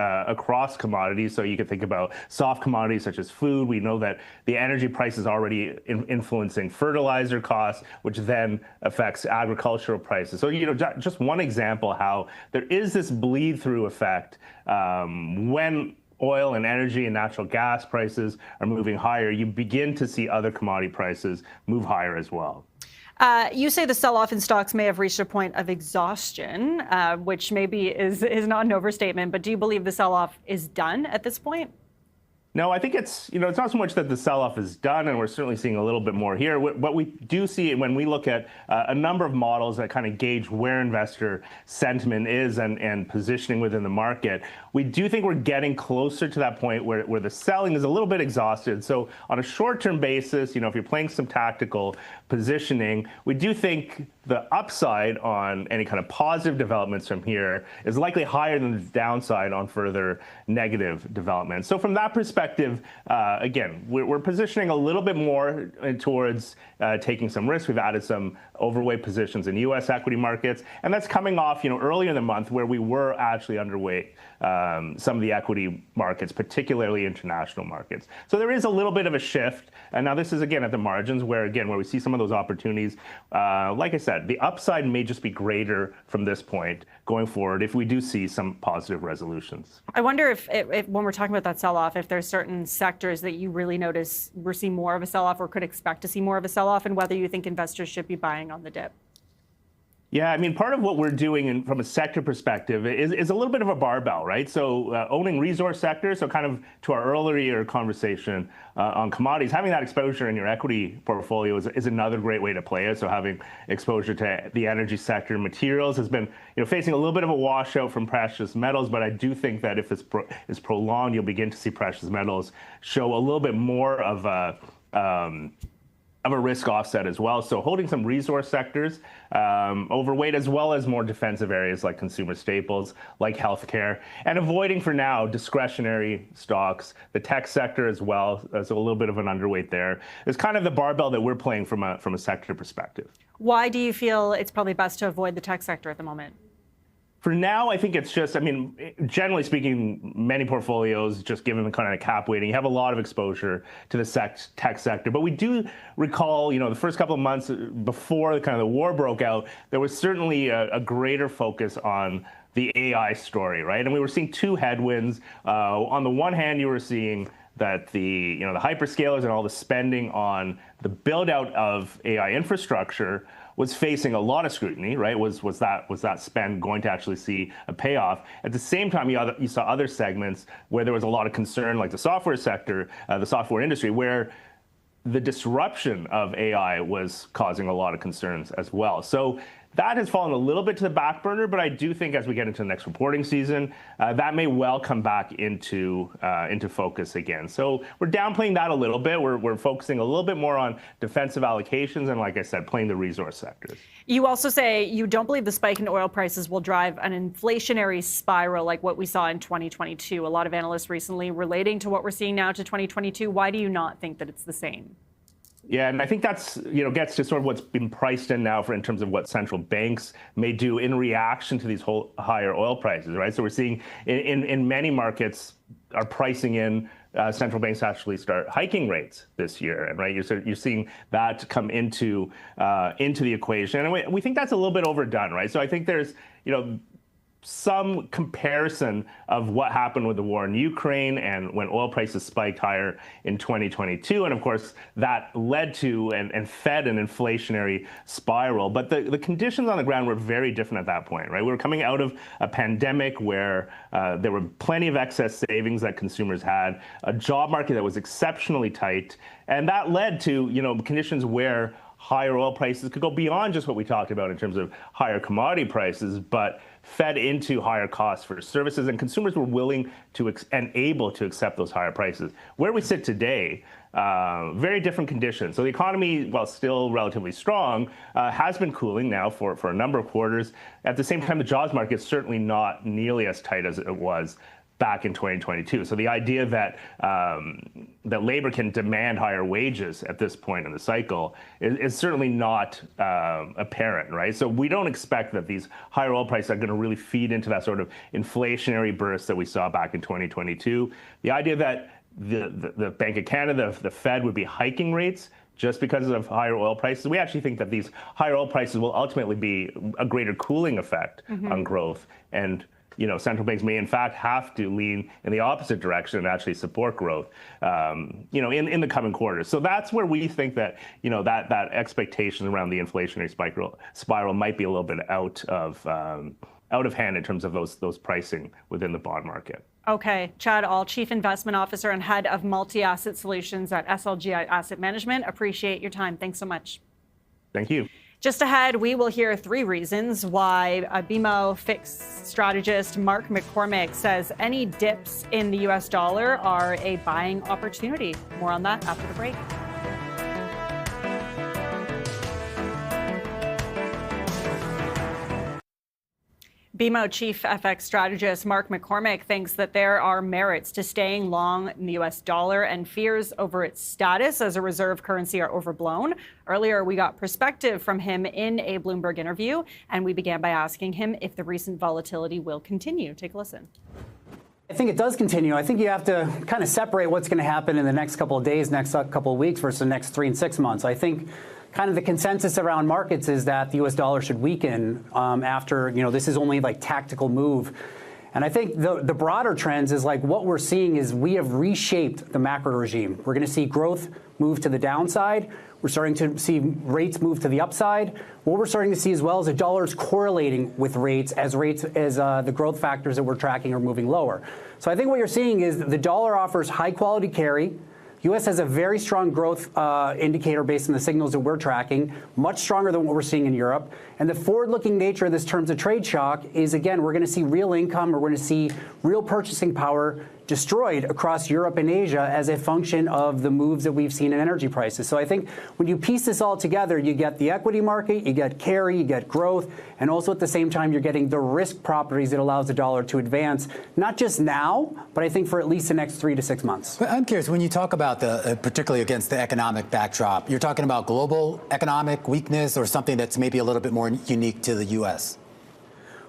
Speaker 7: commodities. So you can think about soft commodities such as food. We know that the energy price is already influencing fertilizer costs, which then affects agricultural prices. So just one example how there is this bleed through effect when oil and energy and natural gas prices are moving higher, you begin to see other commodity prices move higher as well.
Speaker 1: You say the sell-off in stocks may have reached a point of exhaustion, which maybe is not an overstatement, but do you believe the sell-off is done at this point?
Speaker 7: No, I think it's not so much that the sell-off is done, and we're certainly seeing a little bit more here. What we do see when we look at a number of models that kind of gauge where investor sentiment is and positioning within the market, we do think we're getting closer to that point where the selling is a little bit exhausted. So on a short-term basis, if you're playing some tactical positioning, we do think the upside on any kind of positive developments from here is likely higher than the downside on further negative developments. So from that perspective, again, we're positioning a little bit more towards taking some risk. We've added some overweight positions in U.S. equity markets, and that's coming off, earlier in the month where we were actually underweight some of the equity markets, particularly international markets. So there is a little bit of a shift, and now this is again at the margins where we see some of those opportunities. Like I said, the upside may just be greater from this point going forward if we do see some positive resolutions.
Speaker 1: I wonder if when we're talking about that sell-off, if there's certain sectors that you really notice we're seeing more of a sell-off or could expect to see more of a sell-off, and whether you think investors should be buying on the dip.
Speaker 7: Yeah, I mean, part of what we're doing from a sector perspective is a little bit of a barbell, right? So owning resource sectors, so kind of to our earlier conversation on commodities, having that exposure in your equity portfolio is another great way to play it. So having exposure to the energy sector, materials has been facing a little bit of a washout from precious metals, but I do think that if it's prolonged, you'll begin to see precious metals show a little bit more of a risk offset as well. So holding some resource sectors overweight, as well as more defensive areas like consumer staples, like healthcare, and avoiding for now discretionary stocks, the tech sector as well. So a little bit of an underweight there. It's kind of the barbell that we're playing from a sector perspective.
Speaker 1: Why do you feel it's probably best to avoid the tech sector at the moment?
Speaker 7: For now, I think it's just, generally speaking, many portfolios, just given the kind of cap weighting, you have a lot of exposure to the tech sector. But we do recall, the first couple of months before the war broke out, there was certainly a greater focus on the AI story, right? And we were seeing two headwinds. On the one hand, you were seeing that the hyperscalers and all the spending on the build out of AI infrastructure was facing a lot of scrutiny, right? Was that spend going to actually see a payoff? At the same time, you saw other segments where there was a lot of concern, like the software sector, the software industry, where the disruption of AI was causing a lot of concerns as well. So That has fallen a little bit to the back burner, but I do think as we get into the next reporting season, that may well come back into focus again. So we're downplaying that a little bit. We're focusing a little bit more on defensive allocations and, like I said, playing the resource sectors.
Speaker 1: You also say you don't believe the spike in oil prices will drive an inflationary spiral like what we saw in 2022. A lot of analysts recently relating to what we're seeing now to 2022. Why do you not think that it's the same?
Speaker 7: Yeah, and I think that's, gets to sort of what's been priced in now in terms of what central banks may do in reaction to these higher oil prices, right? So we're seeing in many markets are pricing in central banks actually start hiking rates this year, and right, you're seeing that come into the equation, and we think that's a little bit overdone, right? So I think there's some comparison of what happened with the war in Ukraine and when oil prices spiked higher in 2022. And of course, that led to and fed an inflationary spiral. But the conditions on the ground were very different at that point, right? We were coming out of a pandemic where there were plenty of excess savings that consumers had, a job market that was exceptionally tight. And that led to, conditions where higher oil prices could go beyond just what we talked about in terms of higher commodity prices, but fed into higher costs for services, and consumers were willing to and able to accept those higher prices. Where we sit today, very different conditions. So the economy, while still relatively strong, has been cooling now for a number of quarters. At the same time, the jobs market is certainly not nearly as tight as it was back in 2022. So the idea that that labor can demand higher wages at this point in the cycle is certainly not apparent, right? So we don't expect that these higher oil prices are going to really feed into that sort of inflationary burst that we saw back in 2022. The idea that the Bank of Canada, the Fed, would be hiking rates just because of higher oil prices, we actually think that these higher oil prices will ultimately be a greater cooling effect on growth. And central banks may in fact have to lean in the opposite direction and actually support growth, in the coming quarters. So that's where we think that, that expectation around the inflationary spiral might be a little bit out of hand in terms of those pricing within the bond market.
Speaker 1: Okay, Chad All, Chief Investment Officer and Head of Multi-Asset Solutions at SLGI Asset Management. Appreciate your time. Thanks so much.
Speaker 7: Thank you.
Speaker 1: Just ahead, we will hear 3 reasons why BMO fixed strategist Mark McCormick says any dips in the U.S. dollar are a buying opportunity. More on that after the break. BMO Chief FX Strategist Mark McCormick thinks that there are merits to staying long in the U.S. dollar, and fears over its status as a reserve currency are overblown. Earlier, we got perspective from him in a Bloomberg interview, and we began by asking him if the recent volatility will continue. Take a listen.
Speaker 8: I think it does continue. I think you have to kind of separate what's going to happen in the next couple of days, next couple of weeks versus the next 3 and 6 months. I think kind of the consensus around markets is that the U.S. dollar should weaken after, this is only like tactical move. And I think the broader trends is like what we're seeing is we have reshaped the macro regime. We're going to see growth move to the downside. We're starting to see rates move to the upside. What we're starting to see as well is the dollar is correlating with rates as the growth factors that we're tracking are moving lower. So I think what you're seeing is the dollar offers high quality carry. U.S. has a very strong growth indicator based on the signals that we're tracking, much stronger than what we're seeing in Europe. And the forward-looking nature of this terms of trade shock is, again, we're going to see real income, or we're going to see real purchasing power destroyed across Europe and Asia as a function of the moves that we've seen in energy prices. So I think when you piece this all together, you get the equity market, you get carry, you get growth, and also at the same time, you're getting the risk properties that allows the dollar to advance, not just now, but I think for at least the next 3 to 6 months.
Speaker 9: But I'm curious, when you talk about particularly against the economic backdrop, you're talking about global economic weakness or something that's maybe a little bit more unique to the U.S.?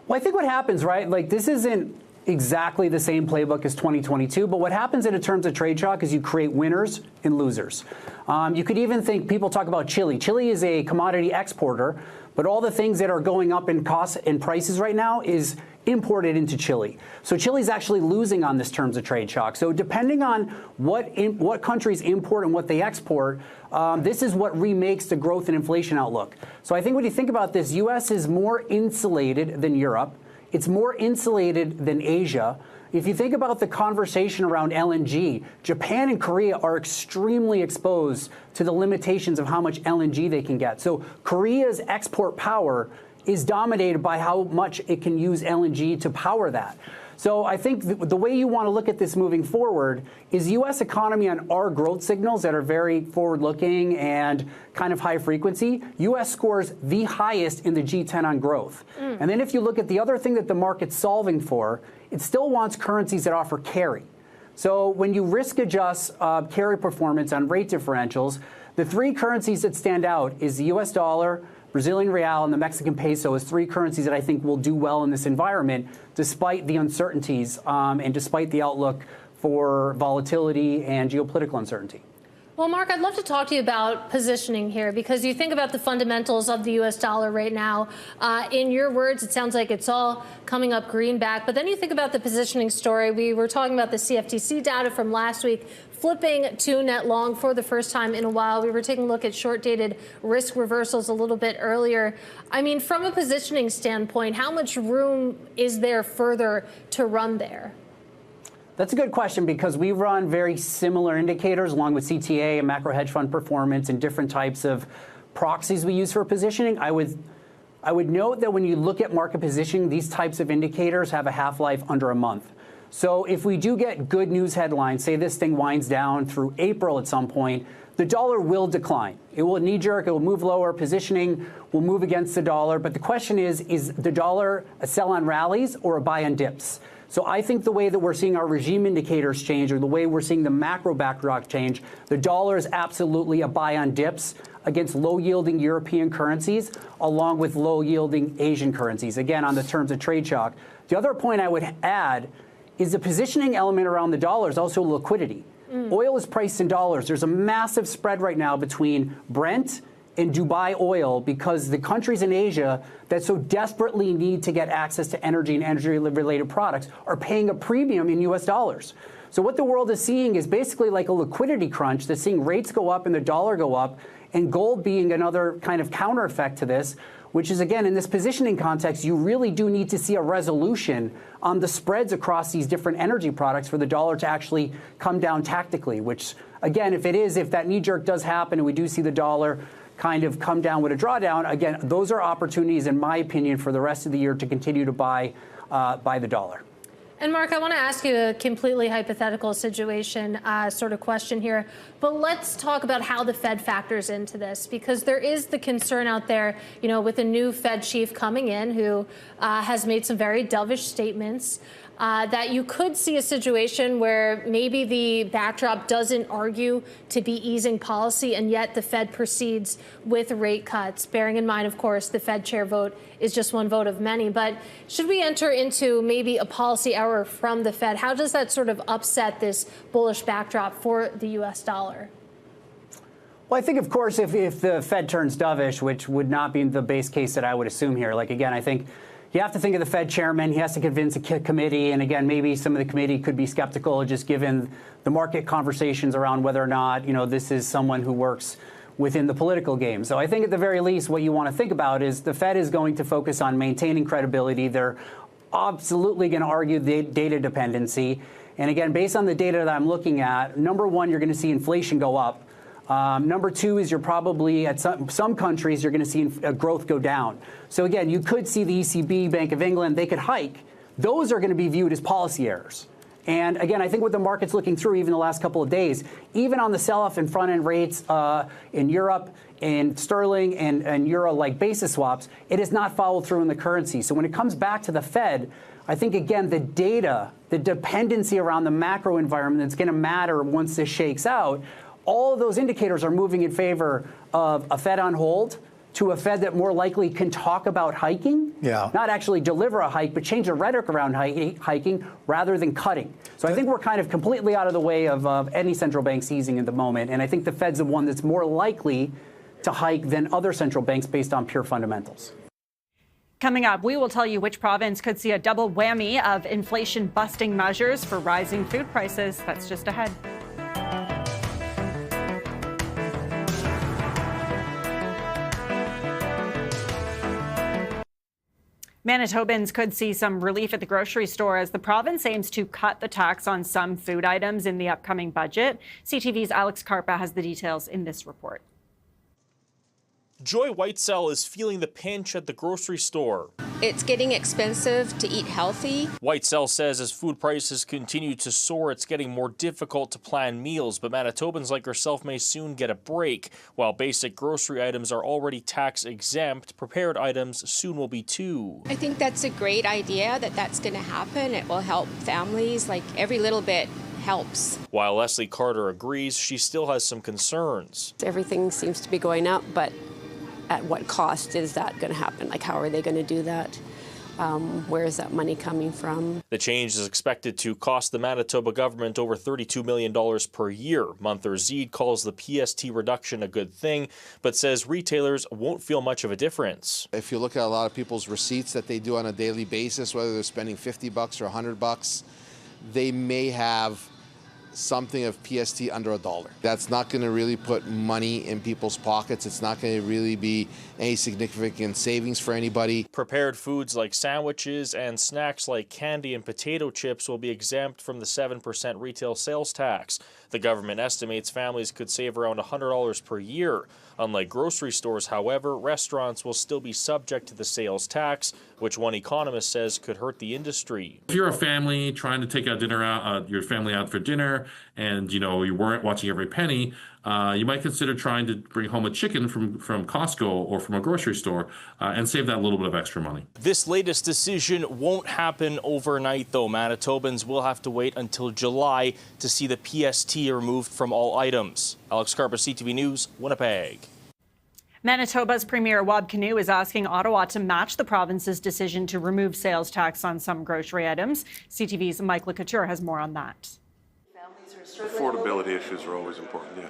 Speaker 8: Well, I think what happens, right, like this isn't exactly the same playbook as 2022, but what happens in terms of trade shock is you create winners and losers. You could even think, people talk about Chile. Chile is a commodity exporter, but all the things that are going up in costs and prices right now is imported into Chile. So Chile's actually losing on this terms of trade shock. So depending on what countries import and what they export, this is what remakes the growth and inflation outlook. So I think when you think about this, U.S. is more insulated than Europe. It's more insulated than Asia. If you think about the conversation around LNG, Japan and Korea are extremely exposed to the limitations of how much LNG they can get. So Korea's export power is dominated by how much it can use LNG to power that. So I think the way you want to look at this moving forward is U.S. economy on our growth signals that are very forward-looking and kind of high frequency. U.S. scores the highest in the G10 on growth. And then if you look at the other thing that the market's solving for, it still wants currencies that offer carry. So when you risk adjust carry performance on rate differentials, the three currencies that stand out is the U.S. dollar, Brazilian real, and the Mexican peso as three currencies that I think will do well in this environment, despite the uncertainties and despite the outlook for volatility and geopolitical uncertainty.
Speaker 10: Well, Mark, I'd love to talk to you about positioning here, because you think about the fundamentals of the U.S. dollar right now. In your words, it sounds like it's all coming up greenback. But then you think about the positioning story. We were talking about the CFTC data from last week, flipping to net long for the first time in a while. We were taking a look at short-dated risk reversals a little bit earlier. I mean, from a positioning standpoint, how much room is there further to run there?
Speaker 8: That's a good question, because we run very similar indicators along with CTA and macro hedge fund performance and different types of proxies we use for positioning. I would note that when you look at market positioning, these types of indicators have a half-life under a month. So if we do get good news headlines, say this thing winds down through April at some point, the dollar will decline. It will knee-jerk, it will move lower, positioning will move against the dollar. But the question is the dollar a sell on rallies or a buy on dips? So I think the way that we're seeing our regime indicators change, or the way we're seeing the macro backdrop change, the dollar is absolutely a buy on dips against low-yielding European currencies, along with low-yielding Asian currencies, again, on the terms of trade shock. The other point I would add is the positioning element around the dollar is also liquidity. Oil is priced in dollars. There's a massive spread right now between Brent and Dubai oil, because the countries in Asia that so desperately need to get access to energy and energy-related products are paying a premium in U.S. dollars. So what the world is seeing is basically like a liquidity crunch. They're seeing rates go up and the dollar go up, and gold being another kind of counter effect to this, which is, again, in this positioning context, you really do need to see a resolution on the spreads across these different energy products for the dollar to actually come down tactically, which, again, if that knee-jerk does happen and we do see the dollar kind of come down with a drawdown, again, those are opportunities, in my opinion, for the rest of the year to continue to buy the dollar.
Speaker 10: And Mark, I want to ask you a completely hypothetical situation sort of question here, but let's talk about how the Fed factors into this, because there is the concern out there, with a new Fed chief coming in who has made some very dovish statements, that you could see a situation where maybe the backdrop doesn't argue to be easing policy, and yet the Fed proceeds with rate cuts, bearing in mind, of course, the Fed chair vote is just one vote of many. But should we enter into maybe a policy error from the Fed? How does that sort of upset this bullish backdrop for the U.S. dollar?
Speaker 8: Well, I think, of course, if the Fed turns dovish, which would not be the base case that I would assume here, again, I think you have to think of the Fed chairman. He has to convince a committee. And again, maybe some of the committee could be skeptical, just given the market conversations around whether or not, this is someone who works within the political game. So I think at the very least, what you want to think about is the Fed is going to focus on maintaining credibility. They're absolutely going to argue the data dependency. And again, based on the data that I'm looking at, number one, you're going to see inflation go up. Number two is you're probably, at some countries, you're going to see growth go down. So again, you could see the ECB, Bank of England, they could hike. Those are going to be viewed as policy errors. And again, I think what the market's looking through even the last couple of days, even on the sell-off in front-end rates in Europe, in sterling and euro-like basis swaps, it has not followed through in the currency. So when it comes back to the Fed, I think, again, the data, the dependency around the macro environment that's going to matter once this shakes out, all of those indicators are moving in favor of a Fed on hold to a Fed that more likely can talk about hiking, not actually deliver a hike, but change the rhetoric around hiking rather than cutting. So I think we're kind of completely out of the way of any central banks easing at the moment. And I think the Fed's the one that's more likely to hike than other central banks based on pure fundamentals.
Speaker 1: Coming up, we will tell you which province could see a double whammy of inflation-busting measures for rising food prices. That's just ahead. Manitobans could see some relief at the grocery store as the province aims to cut the tax on some food items in the upcoming budget. CTV's Alex Carpa has the details in this report.
Speaker 11: Joy Whitesell is feeling the pinch at the grocery store.
Speaker 12: It's getting expensive to eat healthy.
Speaker 11: Whitesell says as food prices continue to soar, it's getting more difficult to plan meals, but Manitobans like herself may soon get a break. While basic grocery items are already tax exempt, prepared items soon will be too.
Speaker 12: I think that's a great idea that's going to happen. It will help families, like every little bit helps.
Speaker 11: While Leslie Carter agrees, she still has some concerns.
Speaker 13: Everything seems to be going up, but at what cost is that going to happen? Like, how are they going to do that? Where is that money coming from?
Speaker 11: The change is expected to cost the Manitoba government over $32 million per year. Munther Zeed calls the PST reduction a good thing, but says retailers won't feel much of a difference.
Speaker 14: If you look at a lot of people's receipts that they do on a daily basis, whether they're spending $50 or $100, they may have something of PST under $1. That's not going to really put money in people's pockets. It's not going to really be any significant savings for anybody.
Speaker 11: Prepared foods like sandwiches and snacks like candy and potato chips will be exempt from the 7% retail sales tax. The government estimates families could save around $100 per year. Unlike grocery stores, however, restaurants will still be subject to the sales tax, which one economist says could hurt the industry.
Speaker 15: If you're a family trying to take your family out for dinner, and you weren't watching every penny, you might consider trying to bring home a chicken from Costco or from a grocery store and save that little bit of extra money.
Speaker 11: This latest decision won't happen overnight, though. Manitobans will have to wait until July to see the PST removed from all items. Alex Carper, CTV News, Winnipeg.
Speaker 1: Manitoba's Premier Wab Kinew is asking Ottawa to match the province's decision to remove sales tax on some grocery items. CTV's Mike LeCouture has more on that.
Speaker 16: Affordability issues are always important, yeah.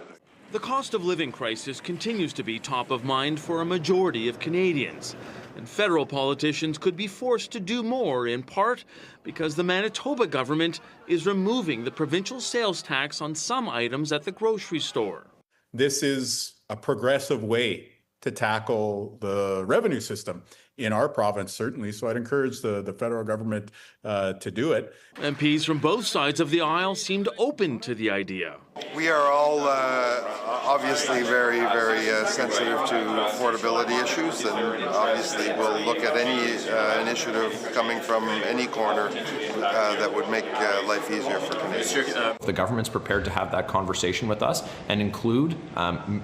Speaker 17: The cost of living crisis continues to be top of mind for a majority of Canadians. And federal politicians could be forced to do more, in part because the Manitoba government is removing the provincial sales tax on some items at the grocery store.
Speaker 18: This is a progressive way to tackle the revenue system in our province, certainly. So I'd encourage the federal government to do it.
Speaker 17: MPs from both sides of the aisle seemed open to the idea.
Speaker 19: We are all obviously very, very sensitive to affordability issues, and obviously we'll look at any initiative coming from any corner that would make life easier for Canadians.
Speaker 20: The government's prepared to have that conversation with us and include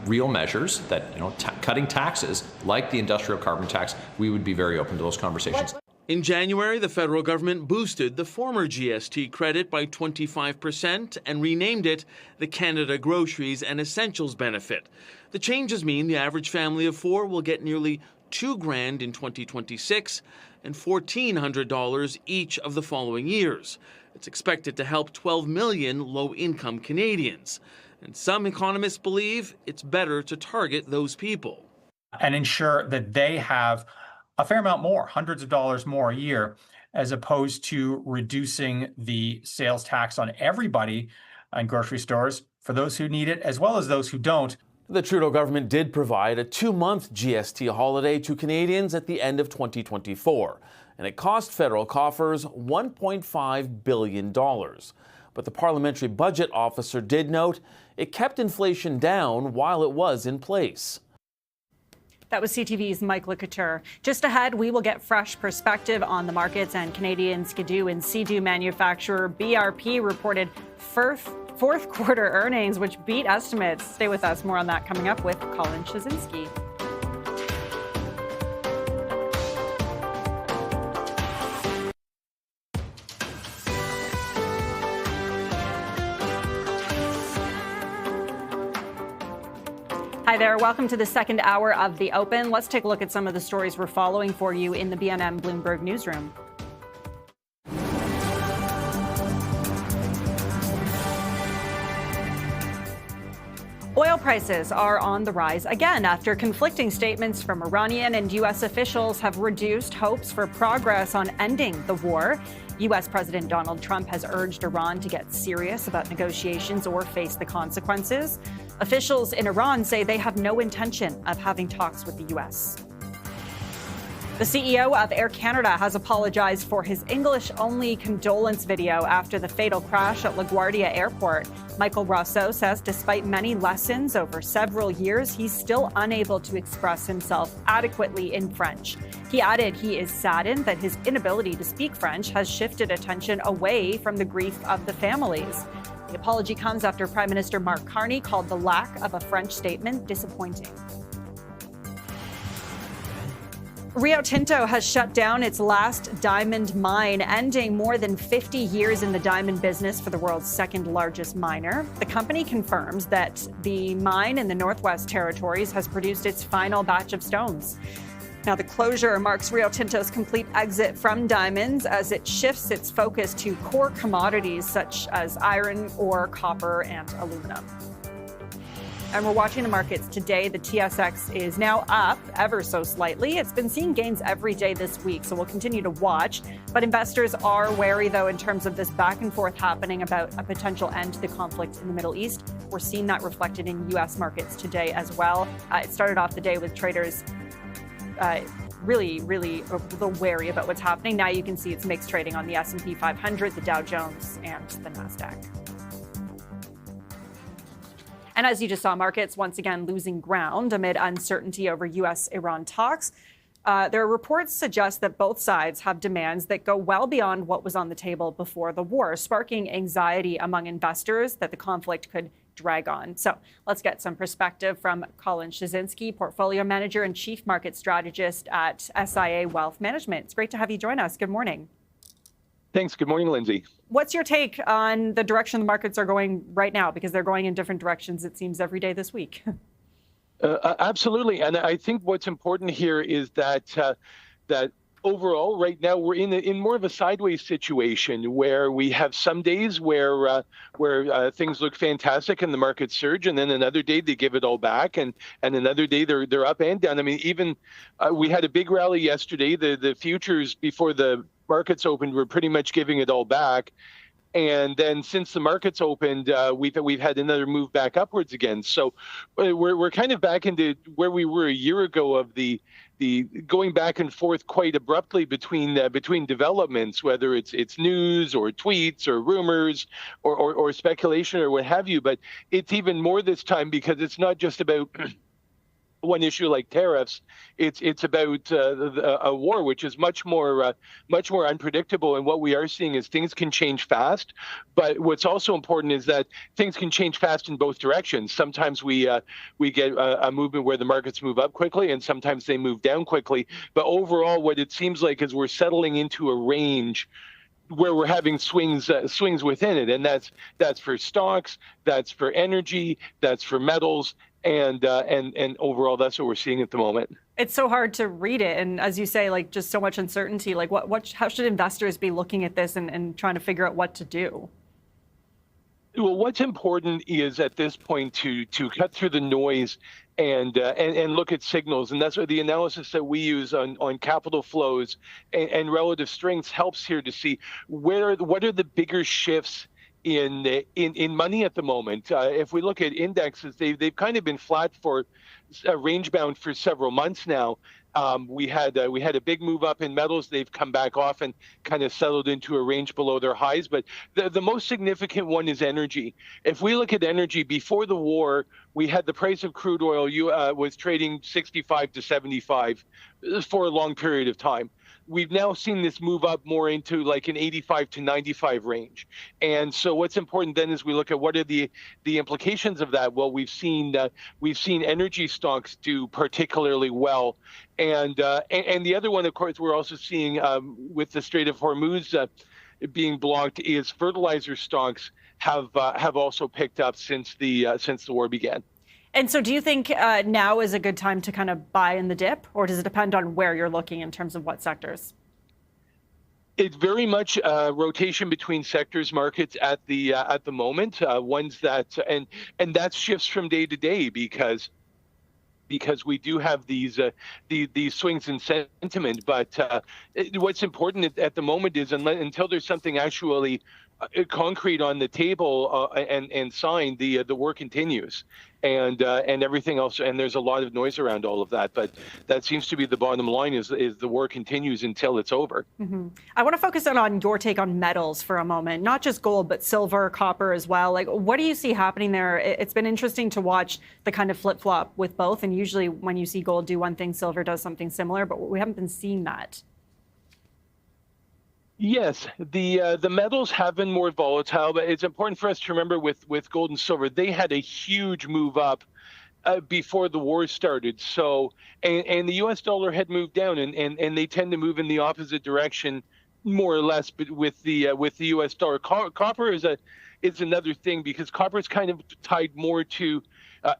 Speaker 20: real measures that, cutting taxes like the industrial carbon tax. We would be very open to those conversations.
Speaker 17: In January, the federal government boosted the former GST credit by 25% and renamed it the Canada Groceries and Essentials Benefit. The changes mean the average family of four will get nearly $2,000 in 2026 and $1,400 each of the following years. It's expected to help 12 million low-income Canadians. And some economists believe it's better to target those people.
Speaker 21: And ensure that they have a fair amount more, hundreds of dollars more a year, as opposed to reducing the sales tax on everybody in grocery stores for those who need it, as well as those who don't.
Speaker 22: The Trudeau government did provide a 2-month GST holiday to Canadians at the end of 2024, and it cost federal coffers $1.5 billion. But the parliamentary budget officer did note it kept inflation down while it was in place.
Speaker 1: That was CTV's Mike LeCouture. Just ahead, we will get fresh perspective on the markets, and Canadian skidoo and sea-doo manufacturer BRP reported fourth quarter earnings, which beat estimates. Stay with us. More on that coming up with Colin Shazinski. Hi there. Welcome to the second hour of The Open. Let's take a look at some of the stories we're following for you in the BNN Bloomberg newsroom. Oil prices are on the rise again after conflicting statements from Iranian and U.S. officials have reduced hopes for progress on ending the war. U.S. President Donald Trump has urged Iran to get serious about negotiations or face the consequences. Officials in Iran say they have no intention of having talks with the U.S. The CEO of Air Canada has apologized for his English-only condolence video after the fatal crash at LaGuardia Airport. Michael Rousseau says despite many lessons over several years, he's still unable to express himself adequately in French. He added he is saddened that his inability to speak French has shifted attention away from the grief of the families. The apology comes after Prime Minister Mark Carney called the lack of a French statement disappointing. Rio Tinto has shut down its last diamond mine, ending more than 50 years in the diamond business for the world's second largest miner. The company confirms that the mine in the Northwest Territories has produced its final batch of stones. Now, the closure marks Rio Tinto's complete exit from diamonds as it shifts its focus to core commodities such as iron ore, copper, and aluminum. And we're watching the markets today. The TSX is now up ever so slightly. It's been seeing gains every day this week, so we'll continue to watch. But investors are wary, though, in terms of this back and forth happening about a potential end to the conflict in the Middle East. We're seeing that reflected in U.S. markets today as well. It started off the day with traders really wary about what's happening. Now you can see it's mixed trading on the S&P 500, the Dow Jones, and the NASDAQ. And as you just saw, markets once again losing ground amid uncertainty over U.S.-Iran talks. There are reports suggest that both sides have demands that go well beyond what was on the table before the war, sparking anxiety among investors that the conflict could drag on. So let's get some perspective from Colin Shazinski, portfolio manager and chief market strategist at SIA Wealth Management. It's great to have you join us. Good morning.
Speaker 2: Thanks. Good morning, Lindsay.
Speaker 1: What's your take on the direction the markets are going right now? Because they're going in different directions, it seems, every day this week.
Speaker 2: Absolutely. And I think what's important here is that that overall, right now, we're in more of a sideways situation where we have some days where things look fantastic and the markets surge, and then another day they give it all back, and another day they're up and down. I mean, even we had a big rally yesterday. The futures before the markets opened were pretty much giving it all back. And then since the markets opened, we've had another move back upwards again. So we're kind of back into where we were a year ago of the going back and forth quite abruptly between developments, whether it's news or tweets or rumors or speculation or what have you. But it's even more this time because it's not just about one issue like tariffs. It's about a war, which is much more unpredictable. And what we are seeing is things can change fast. But what's also important is that things can change fast in both directions. Sometimes we get a movement where the markets move up quickly, and sometimes they move down quickly. But overall, what it seems like is we're settling into a range where we're having swings within it, and that's for stocks, that's for energy, that's for metals. And overall, that's what we're seeing at the moment.
Speaker 1: It's so hard to read it. And as you say, like just so much uncertainty, like how should investors be looking at this and trying to figure out what to do?
Speaker 2: Well, what's important is at this point to cut through the noise and look at signals. And that's what the analysis that we use on capital flows and relative strengths helps here to see what are the bigger shifts in money at the moment. If we look at indexes, they've kind of been flat for range bound for several months now. We had a big move up in metals. They've come back off and kind of settled into a range below their highs. But the most significant one is energy. If we look at energy, before the war, we had the price of crude oil was trading 65 to 75 for a long period of time. We've now seen this move up more into like an 85 to 95 range. And so what's important then is we look at what are the implications of that. Well, we've seen energy stocks do particularly well. And the other one, of course, we're also seeing with the Strait of Hormuz being blocked is fertilizer stocks have also picked up since the war began.
Speaker 1: And so do you think now is a good time to kind of buy in the dip, or does it depend on where you're looking in terms of what sectors?
Speaker 2: It's very much rotation between sectors, markets at the moment. Ones that and that shifts from day to day because we do have these swings in sentiment. But what's important at the moment is until there's something actually concrete on the table and signed, the war continues, and everything else. And there's a lot of noise around all of that, but that seems to be the bottom line: is the war continues until it's over.
Speaker 1: Mm-hmm. I want to focus on your take on metals for a moment, not just gold, but silver, copper as well. Like, what do you see happening there? It's been interesting to watch the kind of flip flop with both. And usually, when you see gold do one thing, silver does something similar, but we haven't been seeing that.
Speaker 2: Yes, the metals have been more volatile, but it's important for us to remember with gold and silver, they had a huge move up before the war started. So, and the U.S. dollar had moved down, and they tend to move in the opposite direction, more or less. But with the U.S. dollar, copper is another thing, because copper is kind of tied more to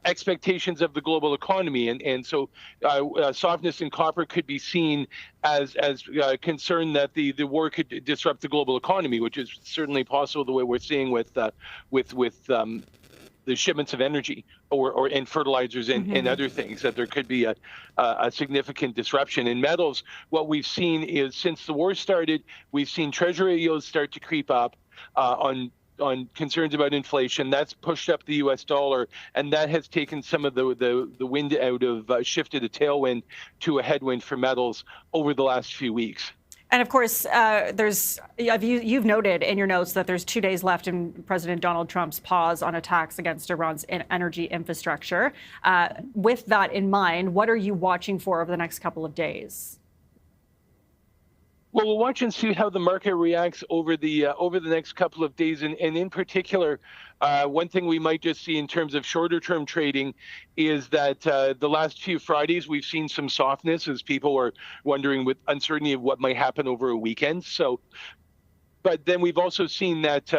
Speaker 2: expectations of the global economy, and so softness in copper could be seen as concern that the war could disrupt the global economy, which is certainly possible the way we're seeing with the shipments of energy or and fertilizers and other things, that there could be a significant disruption. In metals, what we've seen is, since the war started, we've seen treasury yields start to creep up on concerns about inflation. That's pushed up the U.S. dollar, and that has taken some of the wind out of, shifted a tailwind to a headwind for metals over the last few weeks.
Speaker 1: And of course, you've noted in your notes that there's 2 days left in President Donald Trump's pause on attacks against Iran's energy infrastructure. With that in mind, what are you watching for over the next couple of days?
Speaker 2: Well, we'll watch and see how the market reacts over the next couple of days, and in particular, one thing we might just see in terms of shorter-term trading is that the last few Fridays we've seen some softness as people are wondering with uncertainty of what might happen over a weekend. So, but then we've also seen that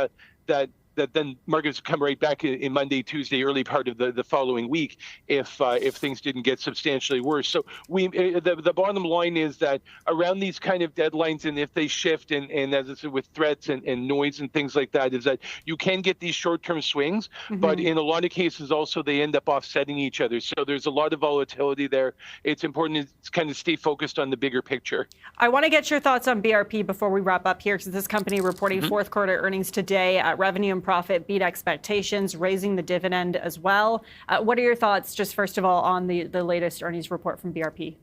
Speaker 2: then markets come right back in Monday, Tuesday, early part of the following week if things didn't get substantially worse. So the bottom line is that around these kind of deadlines, and if they shift, and as I said, with threats and noise and things like that, is that you can get these short-term swings, but in a lot of cases also they end up offsetting each other. So there's a lot of volatility there. It's important to kind of stay focused on the bigger picture.
Speaker 1: I want to get your thoughts on BRP before we wrap up here, because this company reporting fourth quarter earnings today. Revenue and profit beat expectations, raising the dividend as well. What are your thoughts, just first of all, on the latest earnings report from BRP?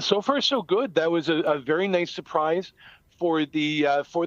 Speaker 2: So far, so good. That was a very nice surprise for the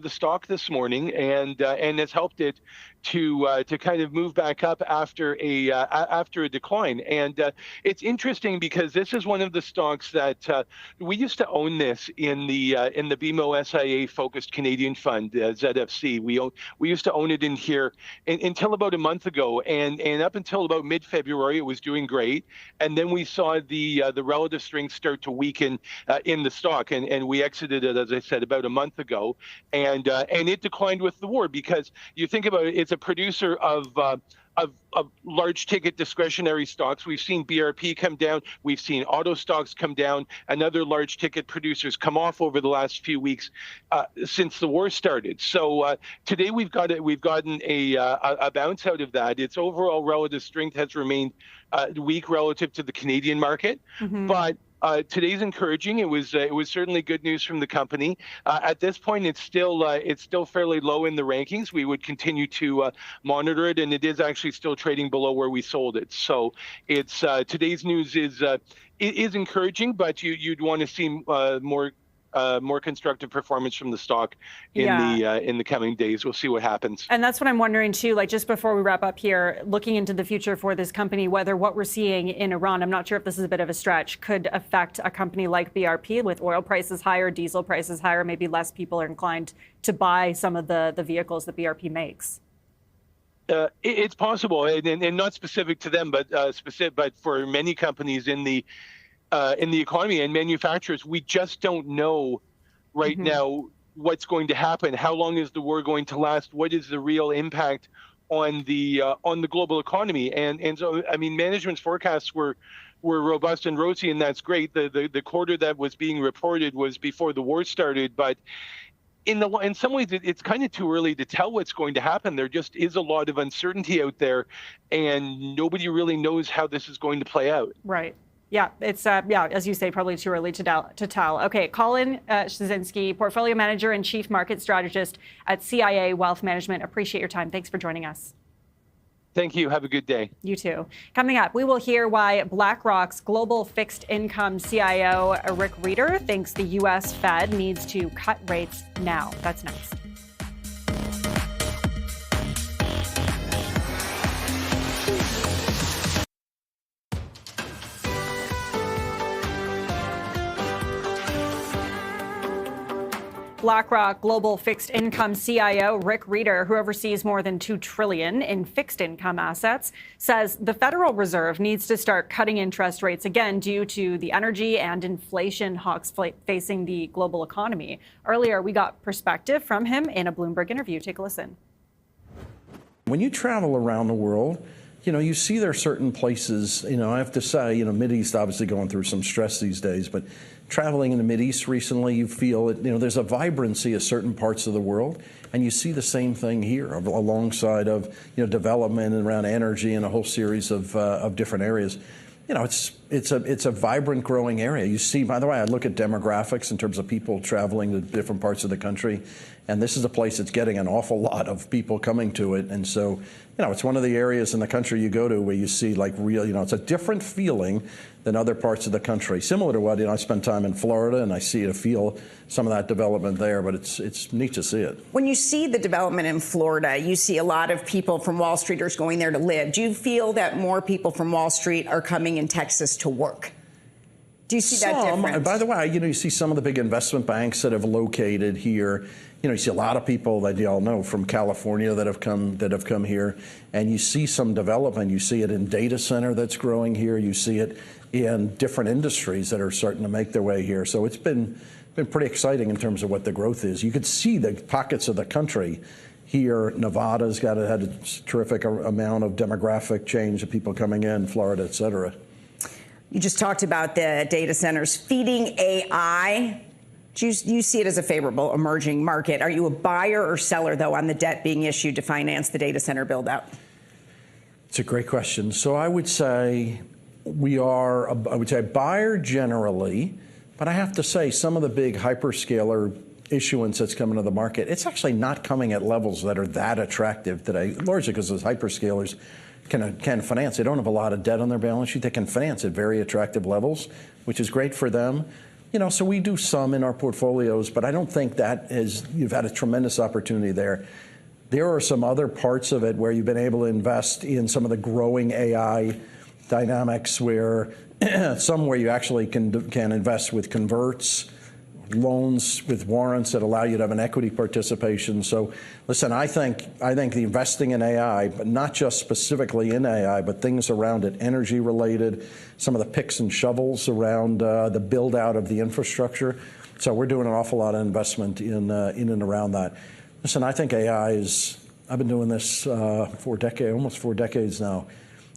Speaker 2: stock this morning, and has helped it to kind of move back up after a decline. And it's interesting because this is one of the stocks that we used to own this in the BMO SIA focused Canadian fund, ZFC. We used to own it in here until about a month ago, and up until about mid-February it was doing great, and then we saw the relative strength start to weaken in the stock, and we exited it, as I said, about a month ago, and it declined with the war, because you think about it, it's a producer of large ticket discretionary stocks. We've seen BRP come down. We've seen auto stocks come down, and other large ticket producers come off over the last few weeks since the war started. So today we've gotten a bounce out of that. Its overall relative strength has remained weak relative to the Canadian market, but today's encouraging. It was certainly good news from the company. At this point, it's still fairly low in the rankings. We would continue to monitor it, and it is actually still trading below where we sold it. So it's today's news is encouraging, but you'd want to see more constructive performance from the stock in the coming days. We'll see what happens.
Speaker 1: And that's what I'm wondering too, like just before we wrap up here, looking into the future for this company, whether what we're seeing in Iran, I'm not sure if this is a bit of a stretch, could affect a company like BRP with oil prices higher, diesel prices higher, maybe less people are inclined to buy some of the vehicles that BRP makes.
Speaker 2: It's possible, and not specific to them, but for many companies in the economy and manufacturers, we just don't know right now what's going to happen. How long is the war going to last? What is the real impact on the global economy? And so, I mean, management's forecasts were robust and rosy, and that's great. The quarter that was being reported was before the war started, but in some ways, it's kind of too early to tell what's going to happen. There just is a lot of uncertainty out there, and nobody really knows how this is going to play out.
Speaker 1: Right. Yeah, it's, as you say, probably too early to tell. Okay, Colin Szczynski, Portfolio Manager and Chief Market Strategist at CIA Wealth Management. Appreciate your time. Thanks for joining us.
Speaker 2: Thank you. Have a good day.
Speaker 1: You too. Coming up, we will hear why BlackRock's global fixed income CIO, Rick Rieder, thinks the U.S. Fed needs to cut rates now. That's next. BlackRock global fixed income CIO Rick Rieder, who oversees more than $2 trillion in fixed income assets, says the Federal Reserve needs to start cutting interest rates again due to the energy and inflation hawks facing the global economy. Earlier, we got perspective from him in a Bloomberg interview. Take a listen.
Speaker 3: When you travel around the world, you see there are certain places, I have to say, Mideast obviously going through some stress these days, but traveling in the Mideast recently, you feel it, there's a vibrancy of certain parts of the world, and you see the same thing here alongside of, development around energy and a whole series of different areas. It's a vibrant, growing area. You see, by the way, I look at demographics in terms of people traveling to different parts of the country, and this is a place that's getting an awful lot of people coming to it. And so, it's one of the areas in the country you go to where you see like real, it's a different feeling than other parts of the country. Similar to what, I spend time in Florida and I feel some of that development there, but it's neat to see it.
Speaker 4: When you see the development in Florida, you see a lot of people from Wall Streeters going there to live. Do you feel that more people from Wall Street are coming in Texas to work? Do you see that difference?
Speaker 3: By the way, you see some of the big investment banks that have located here. You see a lot of people that you all know from California that have come here, and you see some development. You see it in data center that's growing here. You see it in different industries that are starting to make their way here. So it's been pretty exciting in terms of what the growth is. You could see the pockets of the country here. Nevada's had a terrific amount of demographic change of people coming in, Florida, et cetera.
Speaker 4: You just talked about the data centers feeding AI. Do you see it as a favorable emerging market? Are you a buyer or seller, though, on the debt being issued to finance the data center build out?
Speaker 3: It's a great question. So I would say a buyer generally, but I have to say some of the big hyperscaler issuance that's coming to the market, it's actually not coming at levels that are that attractive today, largely because those hyperscalers can finance. They don't have a lot of debt on their balance sheet. They can finance at very attractive levels, which is great for them. So we do some in our portfolios, but I don't think you've had a tremendous opportunity there. There are some other parts of it where you've been able to invest in some of the growing AI dynamics where somewhere you actually can invest with converts, loans with warrants that allow you to have an equity participation. So listen, I think the investing in AI, but not just specifically in AI, but things around it, energy related, some of the picks and shovels around the build out of the infrastructure. So we're doing an awful lot of investment in and around that. Listen, I think AI I've been doing this for almost 4 decades now.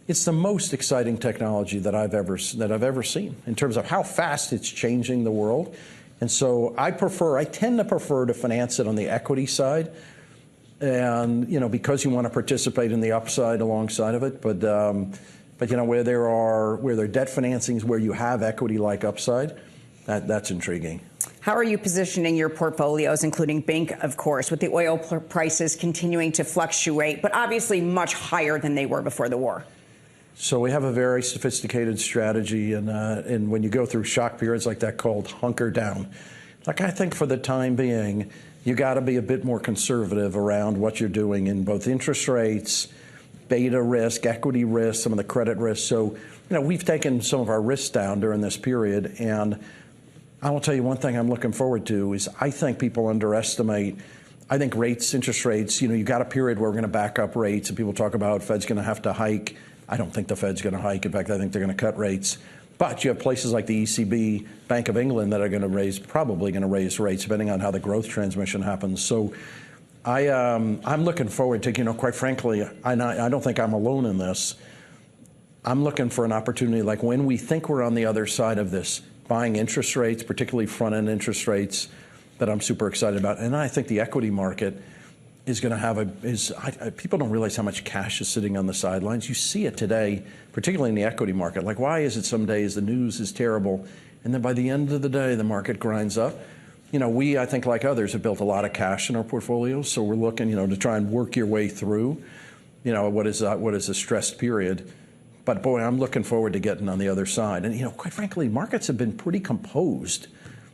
Speaker 3: It's the most exciting technology that I've ever seen in terms of how fast it's changing the world. And so I tend to prefer to finance it on the equity side, and because you want to participate in the upside alongside of it. But where there are debt financings where you have equity like upside, that's intriguing.
Speaker 4: How are you positioning your portfolios, including bank, of course, with the oil prices continuing to fluctuate, but obviously much higher than they were before the war?
Speaker 3: So we have a very sophisticated strategy, and when you go through shock periods like that called hunker down, I think for the time being, you got to be a bit more conservative around what you're doing in both interest rates, beta risk, equity risk, some of the credit risk. So, we've taken some of our risks down during this period, and I will tell you one thing I'm looking forward to is I think people underestimate. I think interest rates, you've got a period where we're going to back up rates, and people talk about Fed's going to have to hike. I don't think the Fed's going to hike. In fact, I think they're going to cut rates. But you have places like the ECB, Bank of England, that are probably going to raise rates, depending on how the growth transmission happens. So I'm looking forward to, quite frankly, I don't think I'm alone in this. I'm looking for an opportunity like when we think we're on the other side of this, buying interest rates, particularly front-end interest rates, that I'm super excited about. And I think the equity market, is going to have people don't realize how much cash is sitting on the sidelines. You see it today, particularly in the equity market. Like, why is it some days the news is terrible, and then by the end of the day, the market grinds up? We, I think, like others, have built a lot of cash in our portfolios, so we're looking, to try and work your way through, what is a stressed period. But boy, I'm looking forward to getting on the other side. And, quite frankly, markets have been pretty composed.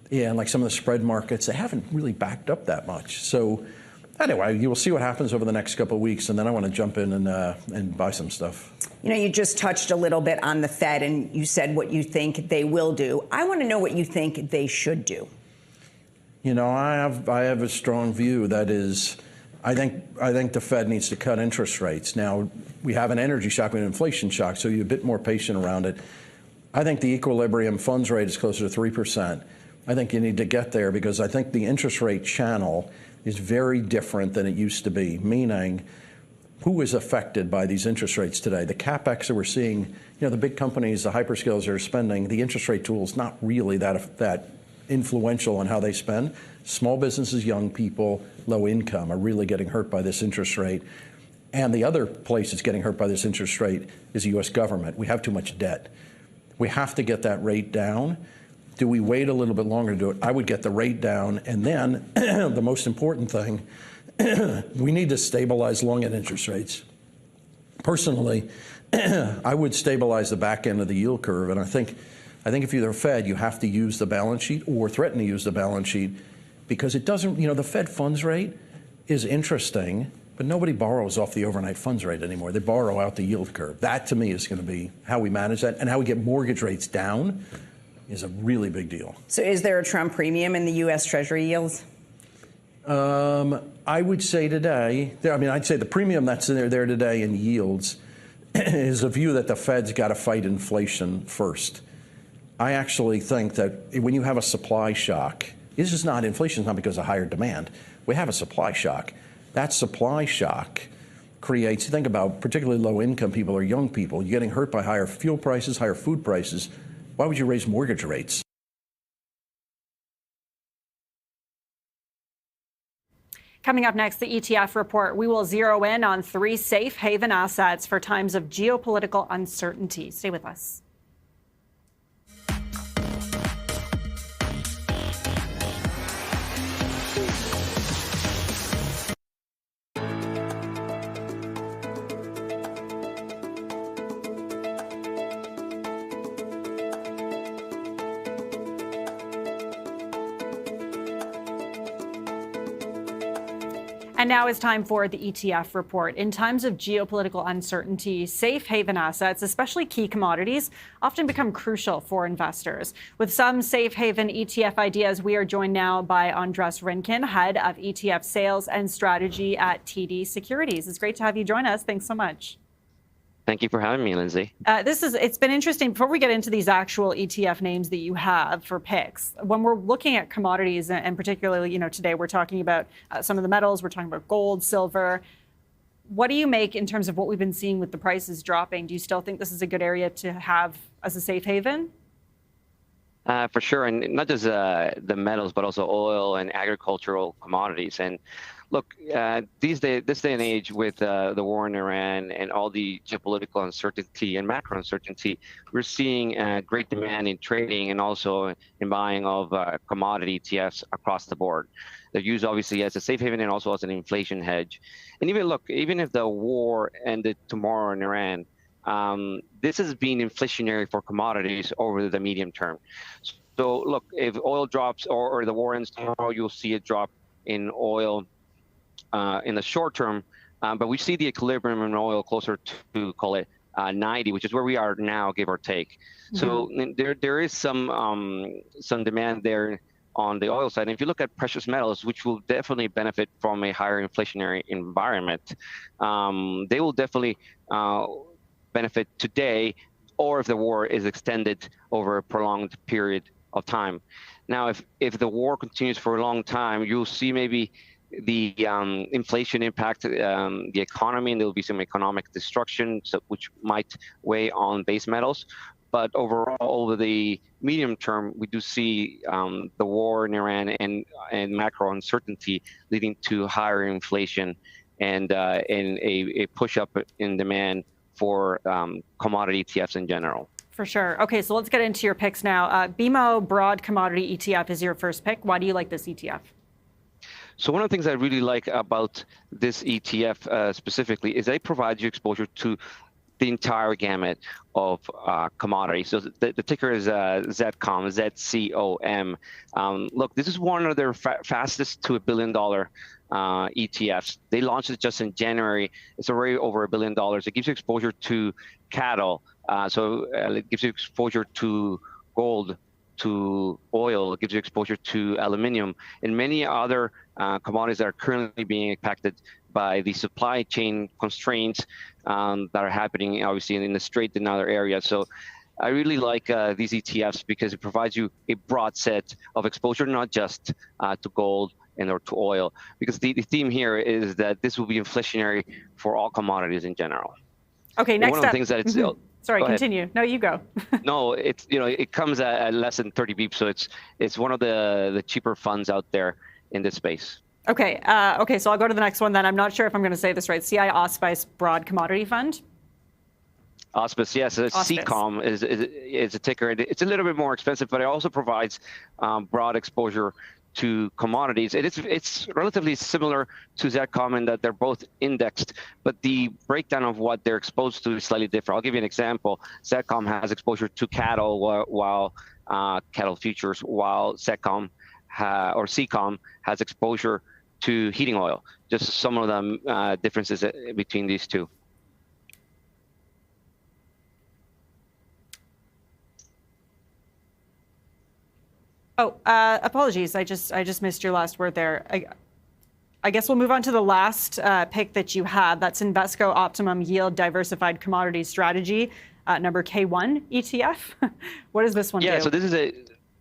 Speaker 3: Yeah, and like some of the spread markets, they haven't really backed up that much. So anyway, you will see what happens over the next couple of weeks, and then I want to jump in and buy some stuff.
Speaker 4: You just touched a little bit on the Fed, and you said what you think they will do. I want to know what you think they should do.
Speaker 3: I have a strong view. That is, I think the Fed needs to cut interest rates. Now, we have an energy shock, we have an inflation shock, so you're a bit more patient around it. I think the equilibrium funds rate is closer to 3%. I think you need to get there because I think the interest rate channel is very different than it used to be, meaning who is affected by these interest rates today? The CapEx that we're seeing, the big companies, the hyperscalers are spending, the interest rate tool is not really that influential on how they spend. Small businesses, young people, low income are really getting hurt by this interest rate. And the other place that's getting hurt by this interest rate is the U.S. government. We have too much debt. We have to get that rate down. Do we wait a little bit longer to do it? I would get the rate down. And then the most important thing, we need to stabilize long-end interest rates. Personally, I would stabilize the back end of the yield curve. And I think if you're the Fed, you have to use the balance sheet or threaten to use the balance sheet because it doesn't, the Fed funds rate is interesting, but nobody borrows off the overnight funds rate anymore. They borrow out the yield curve. That, to me, is going to be how we manage that, and how we get mortgage rates down is a really big deal.
Speaker 4: So is there a Trump premium in the U.S. Treasury yields?
Speaker 3: I would say today, I'd say the premium that's there today in yields is a view that the Fed's got to fight inflation first. I actually think that when you have a supply shock, inflation is not because of higher demand. We have a supply shock. That supply shock creates, think about particularly low income people or young people, you're getting hurt by higher fuel prices, higher food prices. Why would you raise mortgage rates?
Speaker 1: Coming up next, the ETF report. We will zero in on 3 safe haven assets for times of geopolitical uncertainty. Stay with us. And now it's time for the ETF report. In times of geopolitical uncertainty, safe haven assets, especially key commodities, often become crucial for investors. With some safe haven ETF ideas, we are joined now by Andres Rinkin, head of ETF sales and strategy at TD Securities. It's great to have you join us. Thanks so much.
Speaker 5: Thank you for having me, Lindsay.
Speaker 1: It's been interesting. Before we get into these actual ETF names that you have for picks, when we're looking at commodities, and particularly, today we're talking about some of the metals, we're talking about gold, silver. What do you make in terms of what we've been seeing with the prices dropping? Do you still think this is a good area to have as a safe haven?
Speaker 5: For sure, and not just the metals, but also oil and agricultural commodities. And look, this day and age with the war in Iran and all the geopolitical uncertainty and macro uncertainty, we're seeing great demand in trading and also in buying of commodity ETFs across the board. They're used obviously as a safe haven and also as an inflation hedge. And even if the war ended tomorrow in Iran, this has been inflationary for commodities over the medium term. So look, if oil drops or the war ends tomorrow, you'll see it drop in oil in the short term. But we see the equilibrium in oil closer to, call it 90, which is where we are now, give or take. Mm-hmm. So there is some demand there on the oil side. And if you look at precious metals, which will definitely benefit from a higher inflationary environment, they will definitely benefit today, or if the war is extended over a prolonged period of time. Now, if the war continues for a long time, you'll see maybe the inflation impact the economy, and there will be some economic destruction, which might weigh on base metals. But overall, over the medium term, we do see the war in Iran and macro uncertainty leading to higher inflation and a push up in demand for commodity ETFs in general.
Speaker 1: For sure. Okay, so let's get into your picks now. BMO Broad Commodity ETF is your first pick. Why do you like this ETF?
Speaker 5: So one of the things I really like about this ETF specifically is that it provides you exposure to the entire gamut of commodities. So the ticker is ZCOM, Z-C-O-M. Look, this is one of their fastest to $1 billion ETFs. They launched it just in January. It's already over $1 billion. It gives you exposure to cattle. It gives you exposure to gold, to oil. It gives you exposure to aluminum and many other commodities that are currently being impacted by the supply chain constraints that are happening, obviously, in the Strait and other areas. So I really like these ETFs because it provides you a broad set of exposure, not just to gold or to oil, because the theme here is that this will be inflationary for all commodities in general.
Speaker 1: Okay, next
Speaker 5: one
Speaker 1: up.
Speaker 5: Of the things that it's,
Speaker 1: Sorry, continue. No, you go.
Speaker 5: No, it comes at less than 30 beeps, so it's one of the cheaper funds out there in this space.
Speaker 1: Okay, so I'll go to the next one then. I'm not sure if I'm going to say this right. CI Auspice Broad Commodity Fund.
Speaker 5: Auspice, yes. CCOM is a ticker. It's a little bit more expensive, but it also provides broad exposure to commodities. It's relatively similar to ZCOM in that they're both indexed, but the breakdown of what they're exposed to is slightly different. I'll give you an example. ZCOM has exposure to cattle, while cattle futures, while CCOM has exposure to heating oil. Just some of the differences between these two.
Speaker 1: Oh, apologies. I just missed your last word there. I guess we'll move on to the last pick that you had. That's Invesco Optimum Yield Diversified Commodities Strategy, number K1 ETF. What does this one do?
Speaker 5: Yeah,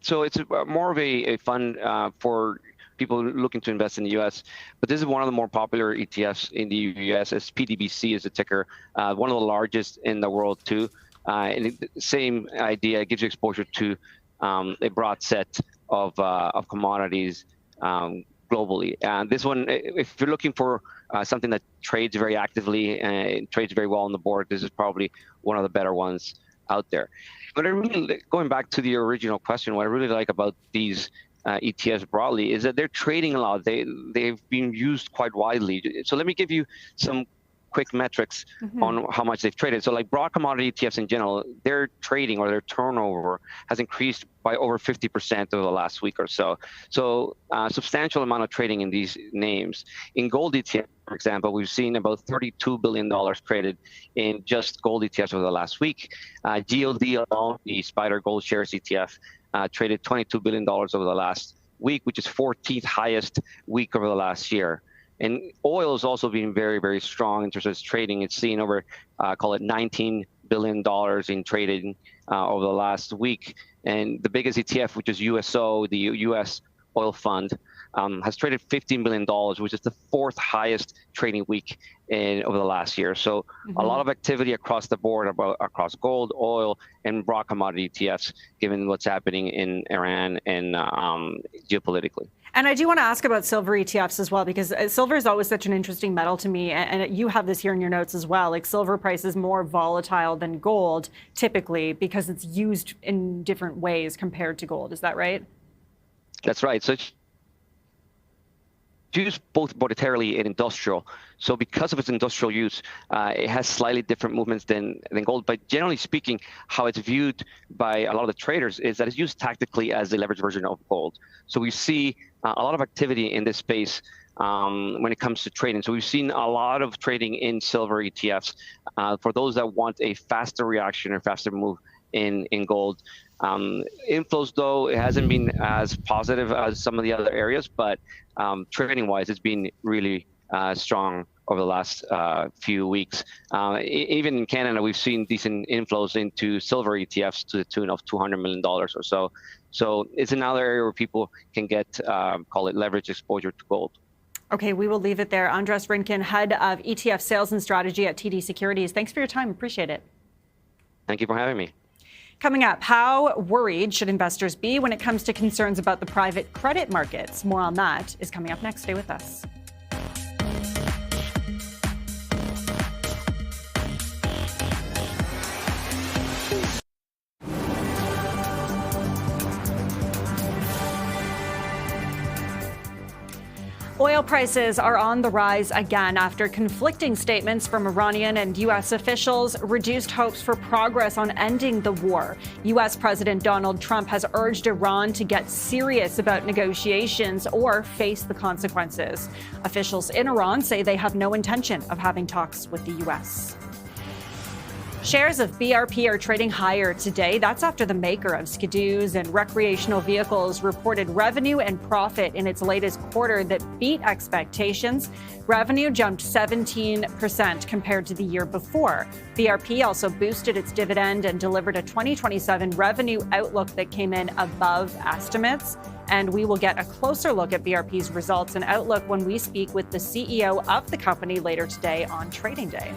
Speaker 5: so it's more of a fund for people looking to invest in the U.S. But this is one of the more popular ETFs in the U.S. As PDBC is a ticker, one of the largest in the world too. And same idea, it gives you exposure to a broad set of commodities globally. And this one, if you're looking for something that trades very actively and trades very well on the board, this is probably one of the better ones out there. But going back to the original question, what I really like about these ETFs broadly is that they're trading a lot. They've been used quite widely. So let me give you some quick metrics on how much they've traded. So like broad commodity ETFs in general, their trading or their turnover has increased by over 50% over the last week or so. So a substantial amount of trading in these names. In gold ETF, for example, we've seen about $32 billion traded in just gold ETFs over the last week. GLD alone, the Spider Gold Shares ETF, traded $22 billion over the last week, which is 14th highest week over the last year. And oil has also been very, very strong in terms of its trading. It's seen over, call it $19 billion in trading over the last week. And the biggest ETF, which is USO, the U.S. Oil Fund, has traded $15 billion, which is the fourth highest trading week over the last year. So a lot of activity across the board across gold, oil, and broad commodity ETFs, given what's happening in Iran and geopolitically.
Speaker 1: And I do want to ask about silver ETFs as well, because silver is always such an interesting metal to me. And you have this here in your notes as well. Like silver price is more volatile than gold typically because it's used in different ways compared to gold. Is that right?
Speaker 5: That's right. So it's used both monetarily and industrial. So because of its industrial use, it has slightly different movements than gold. But generally speaking, how it's viewed by a lot of the traders is that it's used tactically as a leveraged version of gold. So we see a lot of activity in this space when it comes to trading. So we've seen a lot of trading in silver ETFs for those that want a faster reaction or faster move in gold. Inflows, though, it hasn't been as positive as some of the other areas, but trading-wise, it's been really strong over the last few weeks. Even in Canada, we've seen decent inflows into silver ETFs to the tune of $200 million or so. So it's another area where people can get, call it leverage exposure to gold.
Speaker 1: Okay, we will leave it there. Andras Rinkin, head of ETF sales and strategy at TD Securities. Thanks for your time. Appreciate it.
Speaker 5: Thank you for having me.
Speaker 1: Coming up, how worried should investors be when it comes to concerns about the private credit markets? More on that is coming up next. Stay with us. Oil prices are on the rise again after conflicting statements from Iranian and U.S. officials reduced hopes for progress on ending the war. U.S. President Donald Trump has urged Iran to get serious about negotiations or face the consequences. Officials in Iran say they have no intention of having talks with the U.S. Shares of BRP are trading higher today. That's after the maker of skidoos and recreational vehicles reported revenue and profit in its latest quarter that beat expectations. Revenue jumped 17% compared to the year before. BRP also boosted its dividend and delivered a 2027 revenue outlook that came in above estimates. And we will get a closer look at BRP's results and outlook when we speak with the CEO of the company later today on Trading Day.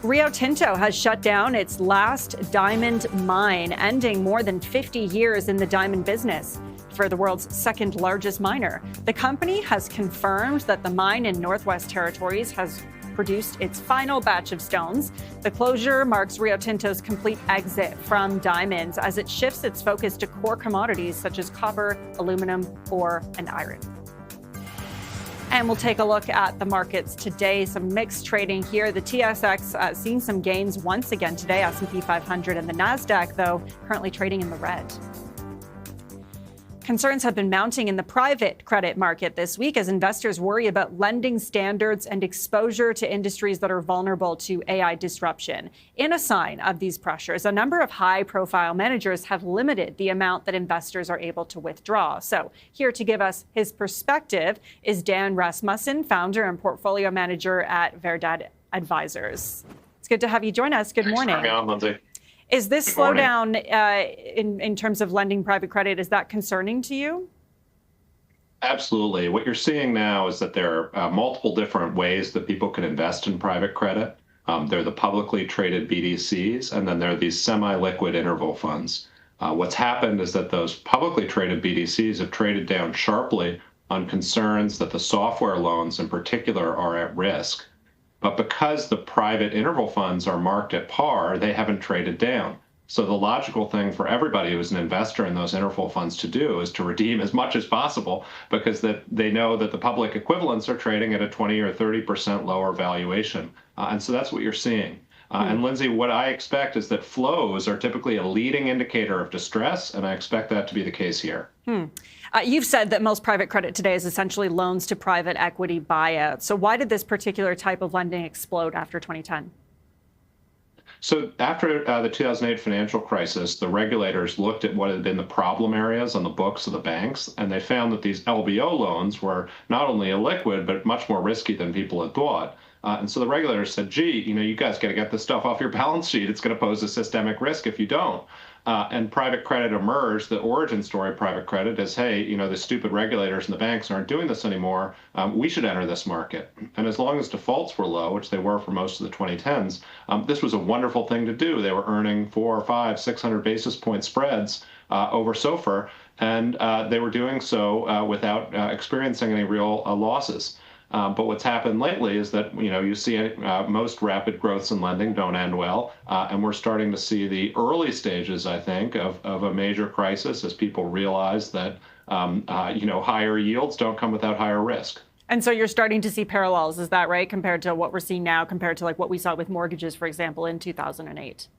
Speaker 1: Rio Tinto has shut down its last diamond mine, ending more than 50 years in the diamond business. For the world's second largest miner, the company has confirmed that the mine in Northwest Territories has produced its final batch of stones. The closure marks Rio Tinto's complete exit from diamonds as it shifts its focus to core commodities such as copper, aluminum, ore, and iron. And we'll take a look at the markets today. Some mixed trading here. The TSX seeing some gains once again today. S&P 500 and the NASDAQ, though, currently trading in the red. Concerns have been mounting in the private credit market this week as investors worry about lending standards and exposure to industries that are vulnerable to AI disruption. In a sign of these pressures, a number of high-profile managers have limited the amount that investors are able to withdraw. So here to give us his perspective is Dan Rasmussen, founder and portfolio manager at Verdad Advisors. It's good to have you join us. Good morning.
Speaker 6: Thanks for having me on, Lindsay.
Speaker 1: Is this slowdown in terms of lending private credit, is that concerning to you?
Speaker 6: Absolutely. What you're seeing now is that there are multiple different ways that people can invest in private credit. There are the publicly traded BDCs, and then there are these semi-liquid interval funds. What's happened is that those publicly traded BDCs have traded down sharply on concerns that the software loans in particular are at risk. But because the private interval funds are marked at par, they haven't traded down. So the logical thing for everybody who's an investor in those interval funds to do is to redeem as much as possible because that they know that the public equivalents are trading at a 20 or 30% lower valuation. And so that's what you're seeing. And Lindsay, what I expect is that flows are typically a leading indicator of distress, and I expect that to be the case here.
Speaker 1: You've said that most private credit today is essentially loans to private equity buyouts. So why did this particular type of lending explode after 2010?
Speaker 6: So after the 2008 financial crisis, the regulators looked at what had been the problem areas on the books of the banks, and they found that these LBO loans were not only illiquid, but much more risky than people had thought. And so the regulators said, gee, you guys got to get this stuff off your balance sheet. It's going to pose a systemic risk if you don't. And private credit emerged. The origin story of private credit is, hey, the stupid regulators and the banks aren't doing this anymore. We should enter this market. And as long as defaults were low, which they were for most of the 2010s, this was a wonderful thing to do. They were earning 400, 500, 600 basis point spreads over SOFR, and they were doing so without experiencing any real losses. But what's happened lately is that, you see most rapid growths in lending don't end well. And we're starting to see the early stages, I think, of a major crisis as people realize that, higher yields don't come without higher risk.
Speaker 1: And so you're starting to see parallels, is that right, compared to what we're seeing now, compared to like what we saw with mortgages, for example, in 2008?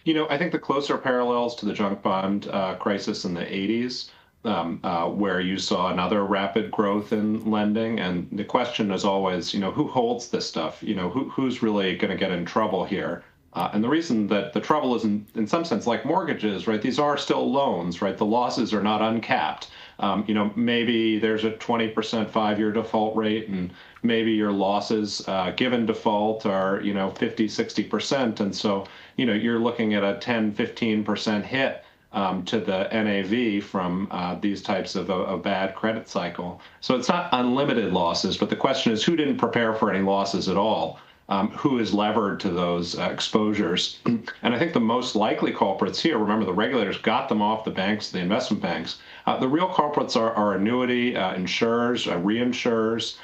Speaker 6: I think the closer parallels to the junk bond crisis in the 80s. Where you saw another rapid growth in lending. And the question is always, who holds this stuff? Who's really going to get in trouble here? And the reason that the trouble is in some sense like mortgages, right? These are still loans, right? The losses are not uncapped. Maybe there's a 20% 5-year default rate, and maybe your losses given default are, 50, 60%. And so, you're looking at a 10, 15% hit to the NAV from these types of a bad credit cycle. So it's not unlimited losses, but the question is who didn't prepare for any losses at all? who is levered to those exposures. And I think the most likely culprits here, remember the regulators got them off the banks, the investment banks. The real culprits are annuity insurers, reinsurers,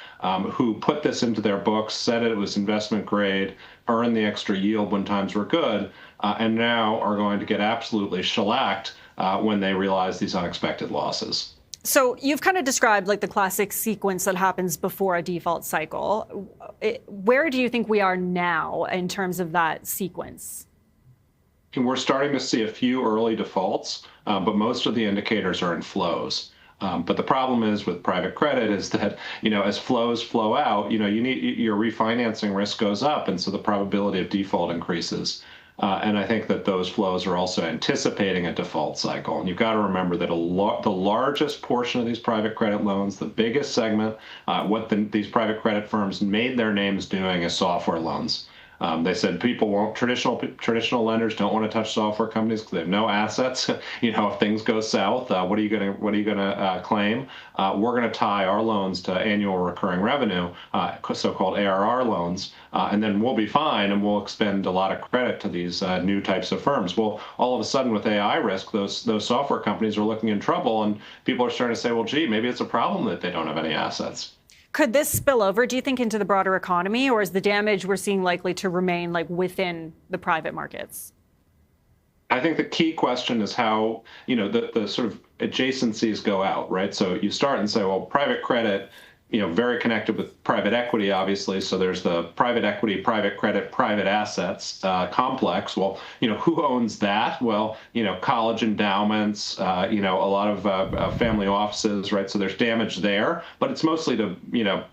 Speaker 6: who put this into their books, said it was investment grade, earned the extra yield when times were good, and now are going to get absolutely shellacked when they realize these unexpected losses.
Speaker 1: So you've kind of described like the classic sequence that happens before a default cycle. Where do you think we are now in terms of that sequence?
Speaker 6: And we're starting to see a few early defaults, but most of the indicators are in flows. But the problem is with private credit is that, as flows flow out, your refinancing risk goes up, and so the probability of default increases. And I think that those flows are also anticipating a default cycle. And you've got to remember that the largest portion of these private credit loans, the biggest segment, these private credit firms made their names doing is software loans. They said people won't, traditional lenders don't want to touch software companies because they have no assets. If things go south, what are you going to claim? We're going to tie our loans to annual recurring revenue, so-called ARR loans, and then we'll be fine, and we'll expend a lot of credit to these new types of firms. Well, all of a sudden with AI risk, those software companies are looking in trouble, and people are starting to say, well, gee, maybe it's a problem that they don't have any assets.
Speaker 1: Could this spill over, do you think, into the broader economy, or is the damage we're seeing likely to remain within the private markets?
Speaker 6: I think the key question is how, the sort of adjacencies go out, right? So you start and say, well, private credit, very connected with private equity, obviously. So there's the private equity, private credit, private assets complex. Well, who owns that? Well, college endowments, a lot of family offices, right? So there's damage there, but it's mostly to,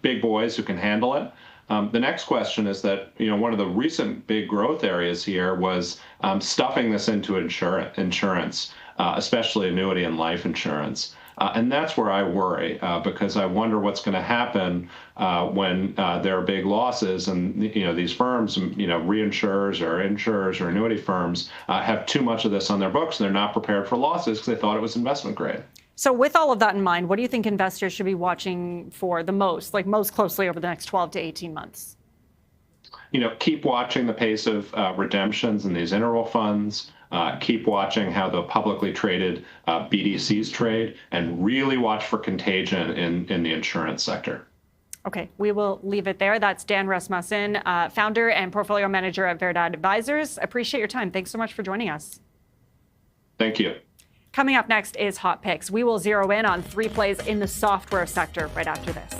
Speaker 6: big boys who can handle it. The next question is that, one of the recent big growth areas here was stuffing this into insurance, especially annuity and life insurance. And that's where I worry, because I wonder what's going to happen when there are big losses and, these firms, reinsurers or insurers or annuity firms have too much of this on their books and they're not prepared for losses because they thought it was investment grade.
Speaker 1: So with all of that in mind, what do you think investors should be watching for the most closely over the next 12 to 18 months?
Speaker 6: Keep watching the pace of redemptions in these interval funds. Keep watching how the publicly traded BDCs trade, and really watch for contagion in the insurance sector.
Speaker 1: Okay, we will leave it there. That's Dan Rasmussen, founder and portfolio manager at Verdad Advisors. Appreciate your time. Thanks so much for joining us.
Speaker 6: Thank you.
Speaker 1: Coming up next is Hot Picks. We will zero in on 3 plays in the software sector right after this.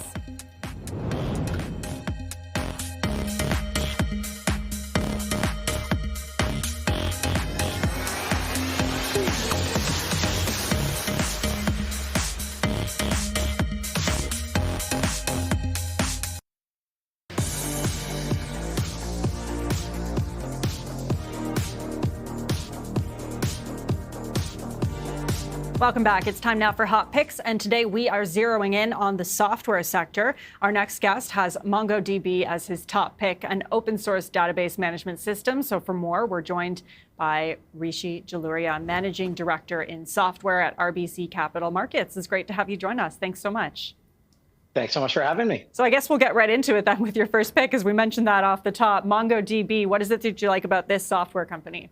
Speaker 1: Welcome back. It's time now for Hot Picks, and today we are zeroing in on the software sector. Our next guest has MongoDB as his top pick, an open source database management system. So for more, we're joined by Rishi Jaluria, Managing Director in Software at RBC Capital Markets. It's great to have you join us. Thanks so much.
Speaker 7: Thanks so much for having me.
Speaker 1: So I guess we'll get right into it then with your first pick, as we mentioned that off the top. MongoDB, what is it that you like about this software company?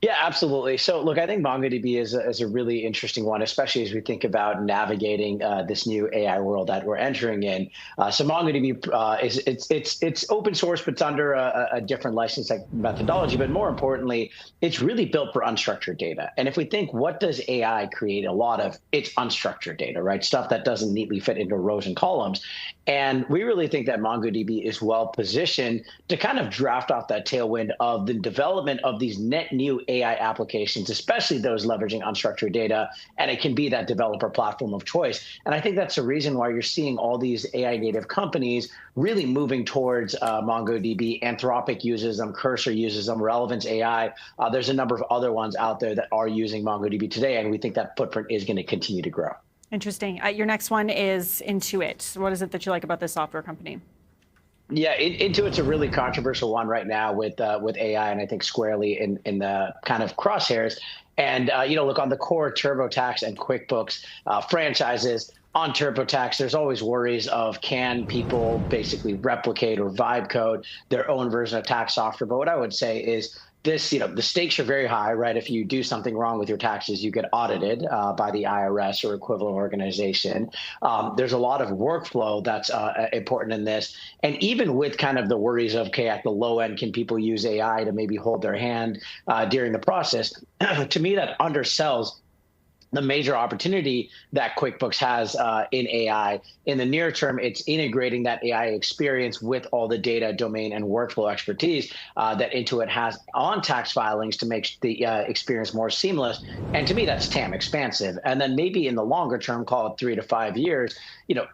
Speaker 7: Yeah, absolutely. So look, I think MongoDB is a really interesting one, especially as we think about navigating this new AI world that we're entering in. So MongoDB it's open source, but it's under a different license methodology. But more importantly, it's really built for unstructured data. And if we think, what does AI create a lot of? It's unstructured data, right? Stuff that doesn't neatly fit into rows and columns. And we really think that MongoDB is well positioned to kind of draft off that tailwind of the development of these net new AI applications, especially those leveraging unstructured data, and it can be that developer platform of choice. And I think that's the reason why you're seeing all these AI native companies really moving towards MongoDB. Anthropic uses them, Cursor uses them, Relevance AI. There's a number of other ones out there that are using MongoDB today, and we think that footprint is going to continue to grow.
Speaker 1: Interesting. Your next one is Intuit. What is it that you like about this software company?
Speaker 7: Yeah, Intuit's a really controversial one right now with AI, and I think squarely in the kind of crosshairs. And look, on the core TurboTax and QuickBooks franchises, on TurboTax, there's always worries of can people basically replicate or vibe code their own version of tax software. But what I would say is this, the stakes are very high, right? If you do something wrong with your taxes, you get audited by the IRS or equivalent organization. There's a lot of workflow that's important in this. And even with kind of the worries of, okay, at the low end, can people use AI to maybe hold their hand during the process? To me, that undersells the major opportunity that QuickBooks has in AI. In the near term, it's integrating that AI experience with all the data, domain, and workflow expertise that Intuit has on tax filings to make the experience more seamless. And to me, that's TAM expansive. And then maybe in the longer term, call it 3 to 5 years,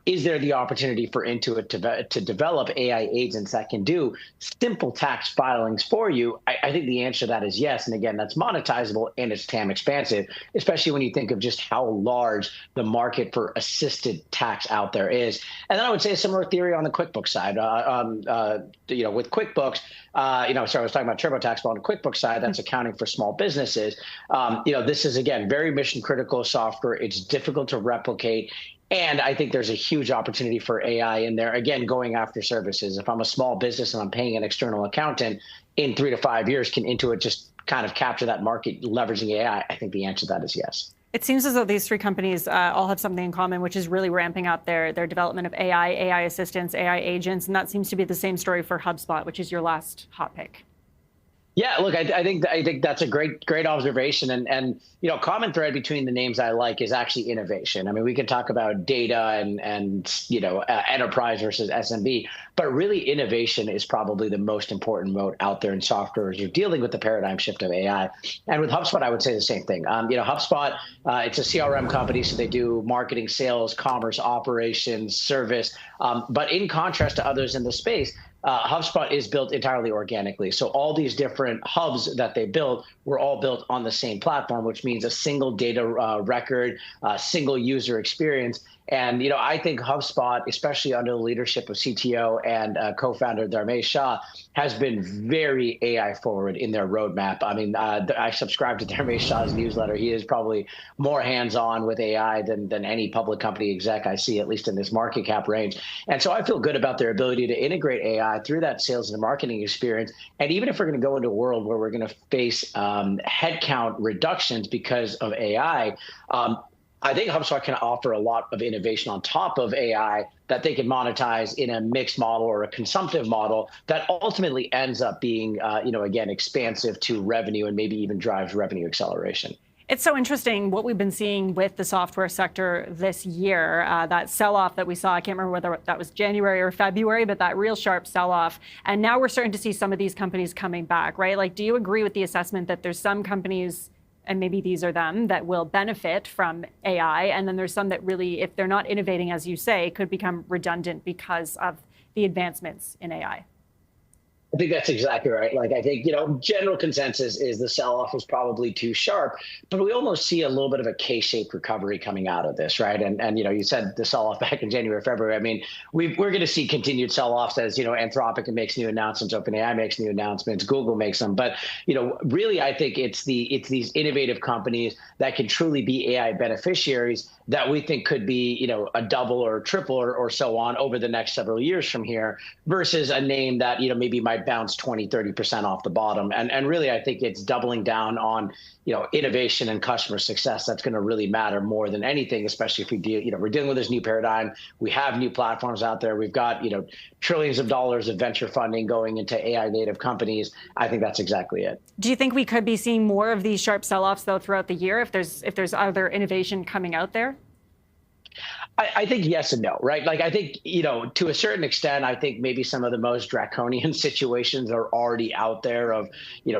Speaker 7: is there the opportunity for Intuit to develop AI agents that can do simple tax filings for you? I think the answer to that is yes. And again, that's monetizable and it's TAM expansive, especially when you think of just how large the market for assisted tax out there is. And then I would say a similar theory on the QuickBooks side. With QuickBooks, I was talking about TurboTax, but on the QuickBooks side, that's accounting for small businesses. This is, again, very mission critical software. It's difficult to replicate. And I think there's a huge opportunity for AI in there, again, going after services. If I'm a small business and I'm paying an external accountant, in 3 to 5 years, can Intuit just kind of capture that market leveraging AI? I think the answer to that is yes.
Speaker 1: It seems as though these three companies all have something in common, which is really ramping up their development of AI assistants, AI agents. And that seems to be the same story for HubSpot, which is your last hot pick.
Speaker 7: Yeah, look, I think that's a great observation, and common thread between the names I like is actually innovation. I mean, we can talk about data and enterprise versus SMB, but really innovation is probably the most important mode out there in software as you're dealing with the paradigm shift of AI. And with HubSpot, I would say the same thing. HubSpot, it's a CRM company, so they do marketing, sales, commerce, operations, service. But in contrast to others in the space, HubSpot is built entirely organically. So all these different hubs that they built were all built on the same platform, which means a single data record, single user experience. And, I think HubSpot, especially under the leadership of CTO and co-founder Dharmesh Shah, has been very AI forward in their roadmap. I mean, I subscribe to Dharmesh Shah's newsletter. He is probably more hands-on with AI than any public company exec I see, at least in this market cap range. And so I feel good about their ability to integrate AI through that sales and marketing experience. And even if we're going to go into a world where we're going to face headcount reductions because of AI, I think HubSpot can offer a lot of innovation on top of AI that they can monetize in a mixed model or a consumptive model that ultimately ends up being, again, expansive to revenue and maybe even drives revenue acceleration.
Speaker 1: It's so interesting what we've been seeing with the software sector this year, that sell-off that we saw. I can't remember whether that was January or February, but that real sharp sell-off. And now we're starting to see some of these companies coming back, right? Like, do you agree with the assessment that there's some companies, and maybe these are them, that will benefit from AI, and then there's some that really, if they're not innovating, as you say, could become redundant because of the advancements in AI?
Speaker 7: I think that's exactly right. Like, I think, general consensus is the sell-off was probably too sharp, but we almost see a little bit of a K-shaped recovery coming out of this, right? And you said the sell-off back in January, February. I mean, we're going to see continued sell-offs as, Anthropic makes new announcements, OpenAI makes new announcements, Google makes them. But, really, I think it's these innovative companies that can truly be AI beneficiaries that we think could be, a double or triple or so on over the next several years from here versus a name that, maybe might bounce 20, 30% off the bottom. And really, I think it's doubling down on, innovation and customer success. That's going to really matter more than anything, especially if we're dealing with this new paradigm. We have new platforms out there. We've got, trillions of dollars of venture funding going into AI native companies. I think that's exactly it.
Speaker 1: Do you think we could be seeing more of these sharp sell-offs though throughout the year if there's other innovation coming out there?
Speaker 7: I think yes and no, right? Like, I think, to a certain extent, I think maybe some of the most draconian situations are already out there of,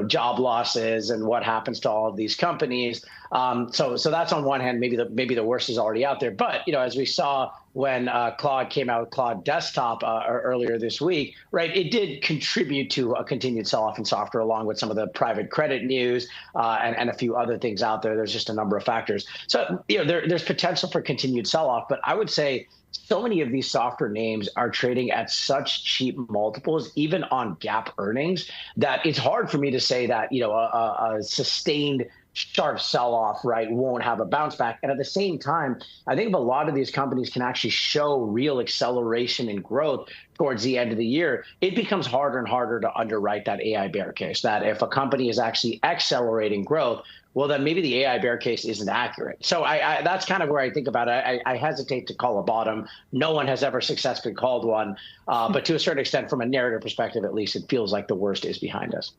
Speaker 7: job losses and what happens to all of these companies. So that's on one hand, maybe the worst is already out there. But, as we saw when Claude came out with Claude Desktop earlier this week, right, it did contribute to a continued sell-off in software along with some of the private credit news and a few other things out there. There's just a number of factors. So, there's potential for continued sell-off. But I would say so many of these software names are trading at such cheap multiples, even on GAAP earnings, that it's hard for me to say that, a sustained sharp sell-off, right, won't have a bounce back. And at the same time, I think if a lot of these companies can actually show real acceleration and growth towards the end of the year, it becomes harder and harder to underwrite that AI bear case, that if a company is actually accelerating growth, well, then maybe the AI bear case isn't accurate. So that's kind of where I think about it. I hesitate to call a bottom. No one has ever successfully called one. But to a certain extent, from a narrative perspective, at least, it feels like the worst is behind us.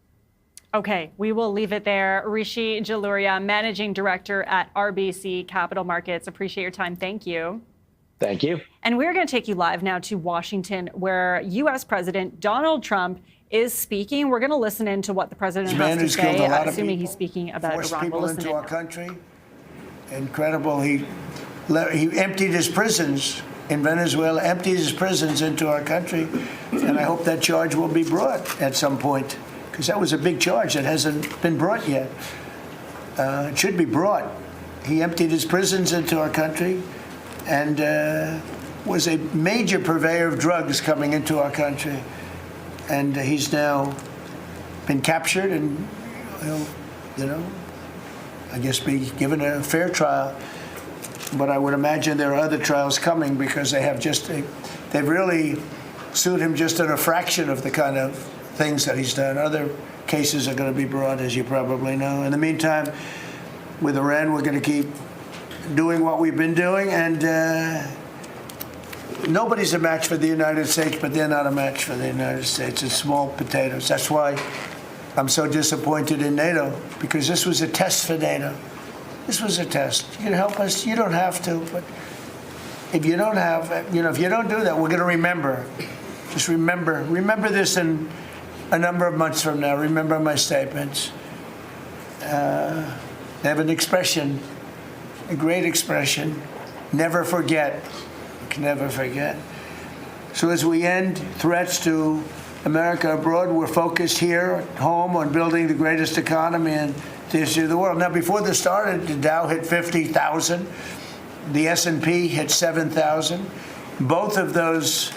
Speaker 1: Okay, we will leave it there. Rishi Jaluria, Managing Director at RBC Capital Markets. Appreciate your time. Thank you.
Speaker 7: Thank you.
Speaker 1: And we're going to take you live now to Washington, where U.S. President Donald Trump is speaking. We're going to listen in to what the president has to say, assuming he's speaking about Iran.
Speaker 9: We'll listen into our country. Incredible. He emptied his prisons in Venezuela, emptied his prisons into our country. And I hope that charge will be brought at some point, because that was a big charge that hasn't been brought yet. It should be brought. He emptied his prisons into our country and was a major purveyor of drugs coming into our country. And he's now been captured and, I guess be given a fair trial. But I would imagine there are other trials coming, because they've really sued him just in a fraction of the kind of things that he's done. Other cases are going to be brought, as you probably know. In the meantime, with Iran, we're going to keep doing what we've been doing, and nobody's a match for the United States, but they're not a match for the United States. It's small potatoes. That's why I'm so disappointed in NATO, because this was a test for NATO. This was a test. You can help us. You don't have to, but if you don't if you don't do that, we're going to remember. Just remember this in a number of months from now. Remember my statements. They have an expression, a great expression: never forget. Never forget. So as we end threats to America abroad, we're focused here at home on building the greatest economy in the history of the world. Now, before this started, the Dow hit 50,000. The S&P hit 7,000. Both of those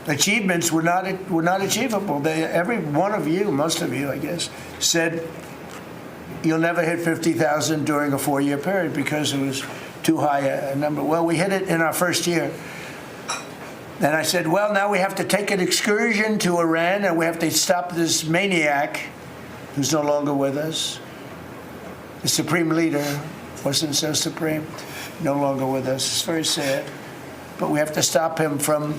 Speaker 9: achievements were not achievable. Every one of you, most of you, I guess, said you'll never hit 50,000 during a 4-year period because it was too high a number. Well, we hit it in our first year. And I said, well, now we have to take an excursion to Iran, and we have to stop this maniac who's no longer with us. The supreme leader wasn't so supreme, no longer with us. It's very sad. But we have to stop him from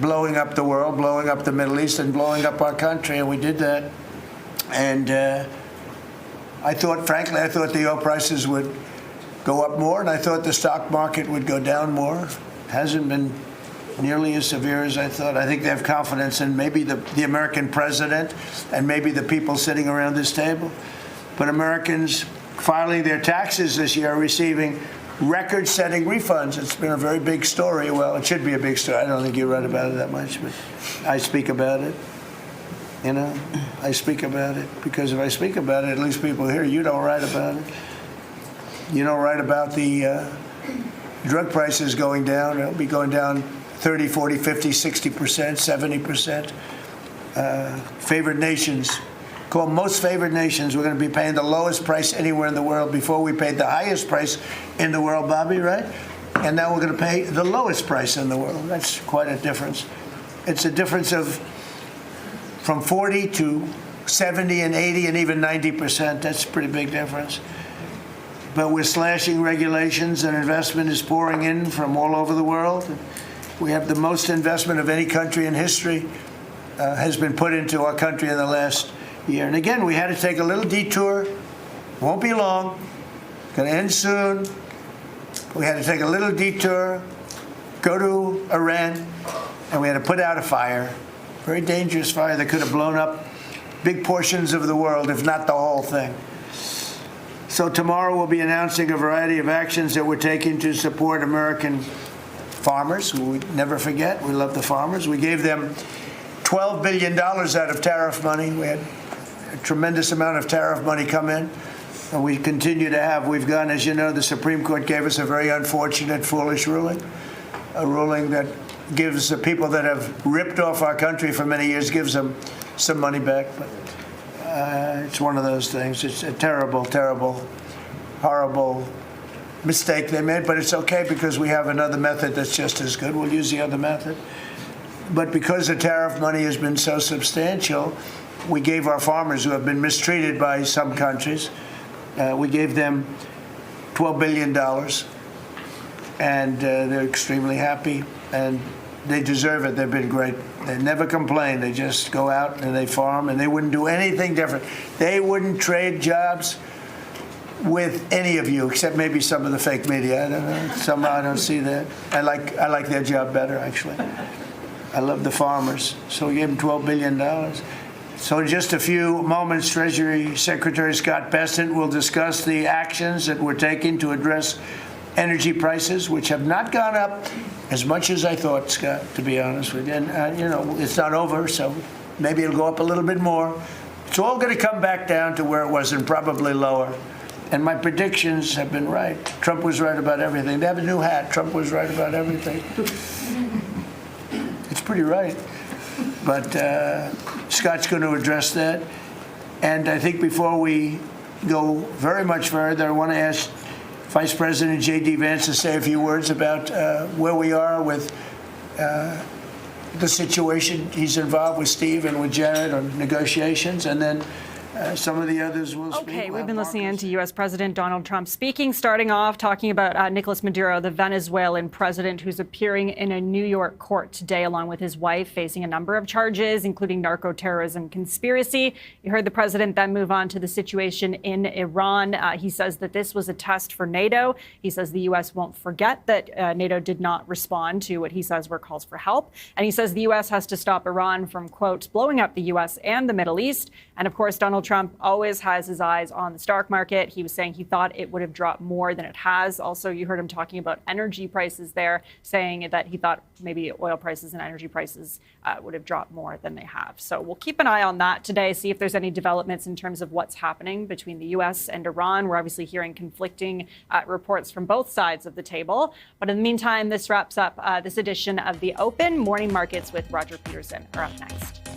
Speaker 9: blowing up the world, blowing up the Middle East, and blowing up our country. And we did that. And frankly, I thought the oil prices would go up more, and I thought the stock market would go down more. It hasn't been nearly as severe as I thought. I think they have confidence in maybe the American president and maybe the people sitting around this table. But Americans filing their taxes this year are receiving record-setting refunds. It's been a very big story. Well, it should be a big story. I don't think you write about it that much, but I speak about it. I speak about it because if I speak about it, at least people hear. You don't write about it. You don't write about the drug prices going down. It'll be going down 30, 40, 50, 60%, 70%. Favored nations. Called most favored nations. We're going to be paying the lowest price anywhere in the world. Before we paid the highest price in the world, Bobby, right? And now we're going to pay the lowest price in the world. That's quite a difference. It's a difference of from 40 to 70 and 80 and even 90%. That's a pretty big difference. But we're slashing regulations, and investment is pouring in from all over the world. We have the most investment of any country in history has been put into our country in the last year. And again, we had to take a little detour. Won't be long. Going to end soon. We had to take a little detour, go to Iran, and we had to put out a fire. Very dangerous fire that could have blown up big portions of the world, if not the whole thing. So tomorrow we'll be announcing a variety of actions that we're taking to support American farmers, who we never forget. We love the farmers. We gave them $12 billion out of tariff money. We had a tremendous amount of tariff money come in, and we continue to have. We've gone, as you know, the Supreme Court gave us a very unfortunate, foolish ruling, a ruling that gives the people that have ripped off our country for many years, gives them some money back. But It's one of those things. It's a terrible, terrible, horrible mistake they made, but it's okay because we have another method that's just as good. We'll use the other method. But because the tariff money has been so substantial, we gave our farmers, who have been mistreated by some countries, we gave them $12 billion, and they're extremely happy, and they deserve it. They've been great. They never complain. They just go out and they farm, and they wouldn't do anything different. They wouldn't trade jobs with any of you, except maybe some of the fake media. I don't know. Somehow I don't see that. I like their job better, actually. I love the farmers. So we gave them $12 billion. So in just a few moments, Treasury Secretary Scott Bessent will discuss the actions that we're taking to address energy prices, which have not gone up as much as I thought, Scott, to be honest with you. And, it's not over, so maybe it'll go up a little bit more. It's all going to come back down to where it was and probably lower. And my predictions have been right. Trump was right about everything. They have a new hat. Trump was right about everything. It's pretty right. But Scott's going to address that. And I think before we go very much further, I want to ask Vice President J.D. Vance to say a few words about where we are with the situation he's involved with Steve and with Jared on negotiations, and then some of the others will speak.
Speaker 1: Okay, we've been listening to U.S. President Donald Trump speaking, starting off talking about Nicolas Maduro, the Venezuelan president who's appearing in a New York court today, along with his wife, facing a number of charges, including narco-terrorism conspiracy. You heard the president then move on to the situation in Iran. He says that this was a test for NATO. He says the U.S. won't forget that NATO did not respond to what he says were calls for help. And he says the U.S. has to stop Iran from, quote, blowing up the U.S. and the Middle East. And of course, Donald Trump always has his eyes on the stock market. He was saying he thought it would have dropped more than it has. Also, you heard him talking about energy prices there, saying that he thought maybe oil prices and energy prices would have dropped more than they have. So we'll keep an eye on that today, see if there's any developments in terms of what's happening between the U.S. and Iran. We're obviously hearing conflicting reports from both sides of the table. But in the meantime, this wraps up this edition of The Open. Morning Markets with Roger Peterson are up next.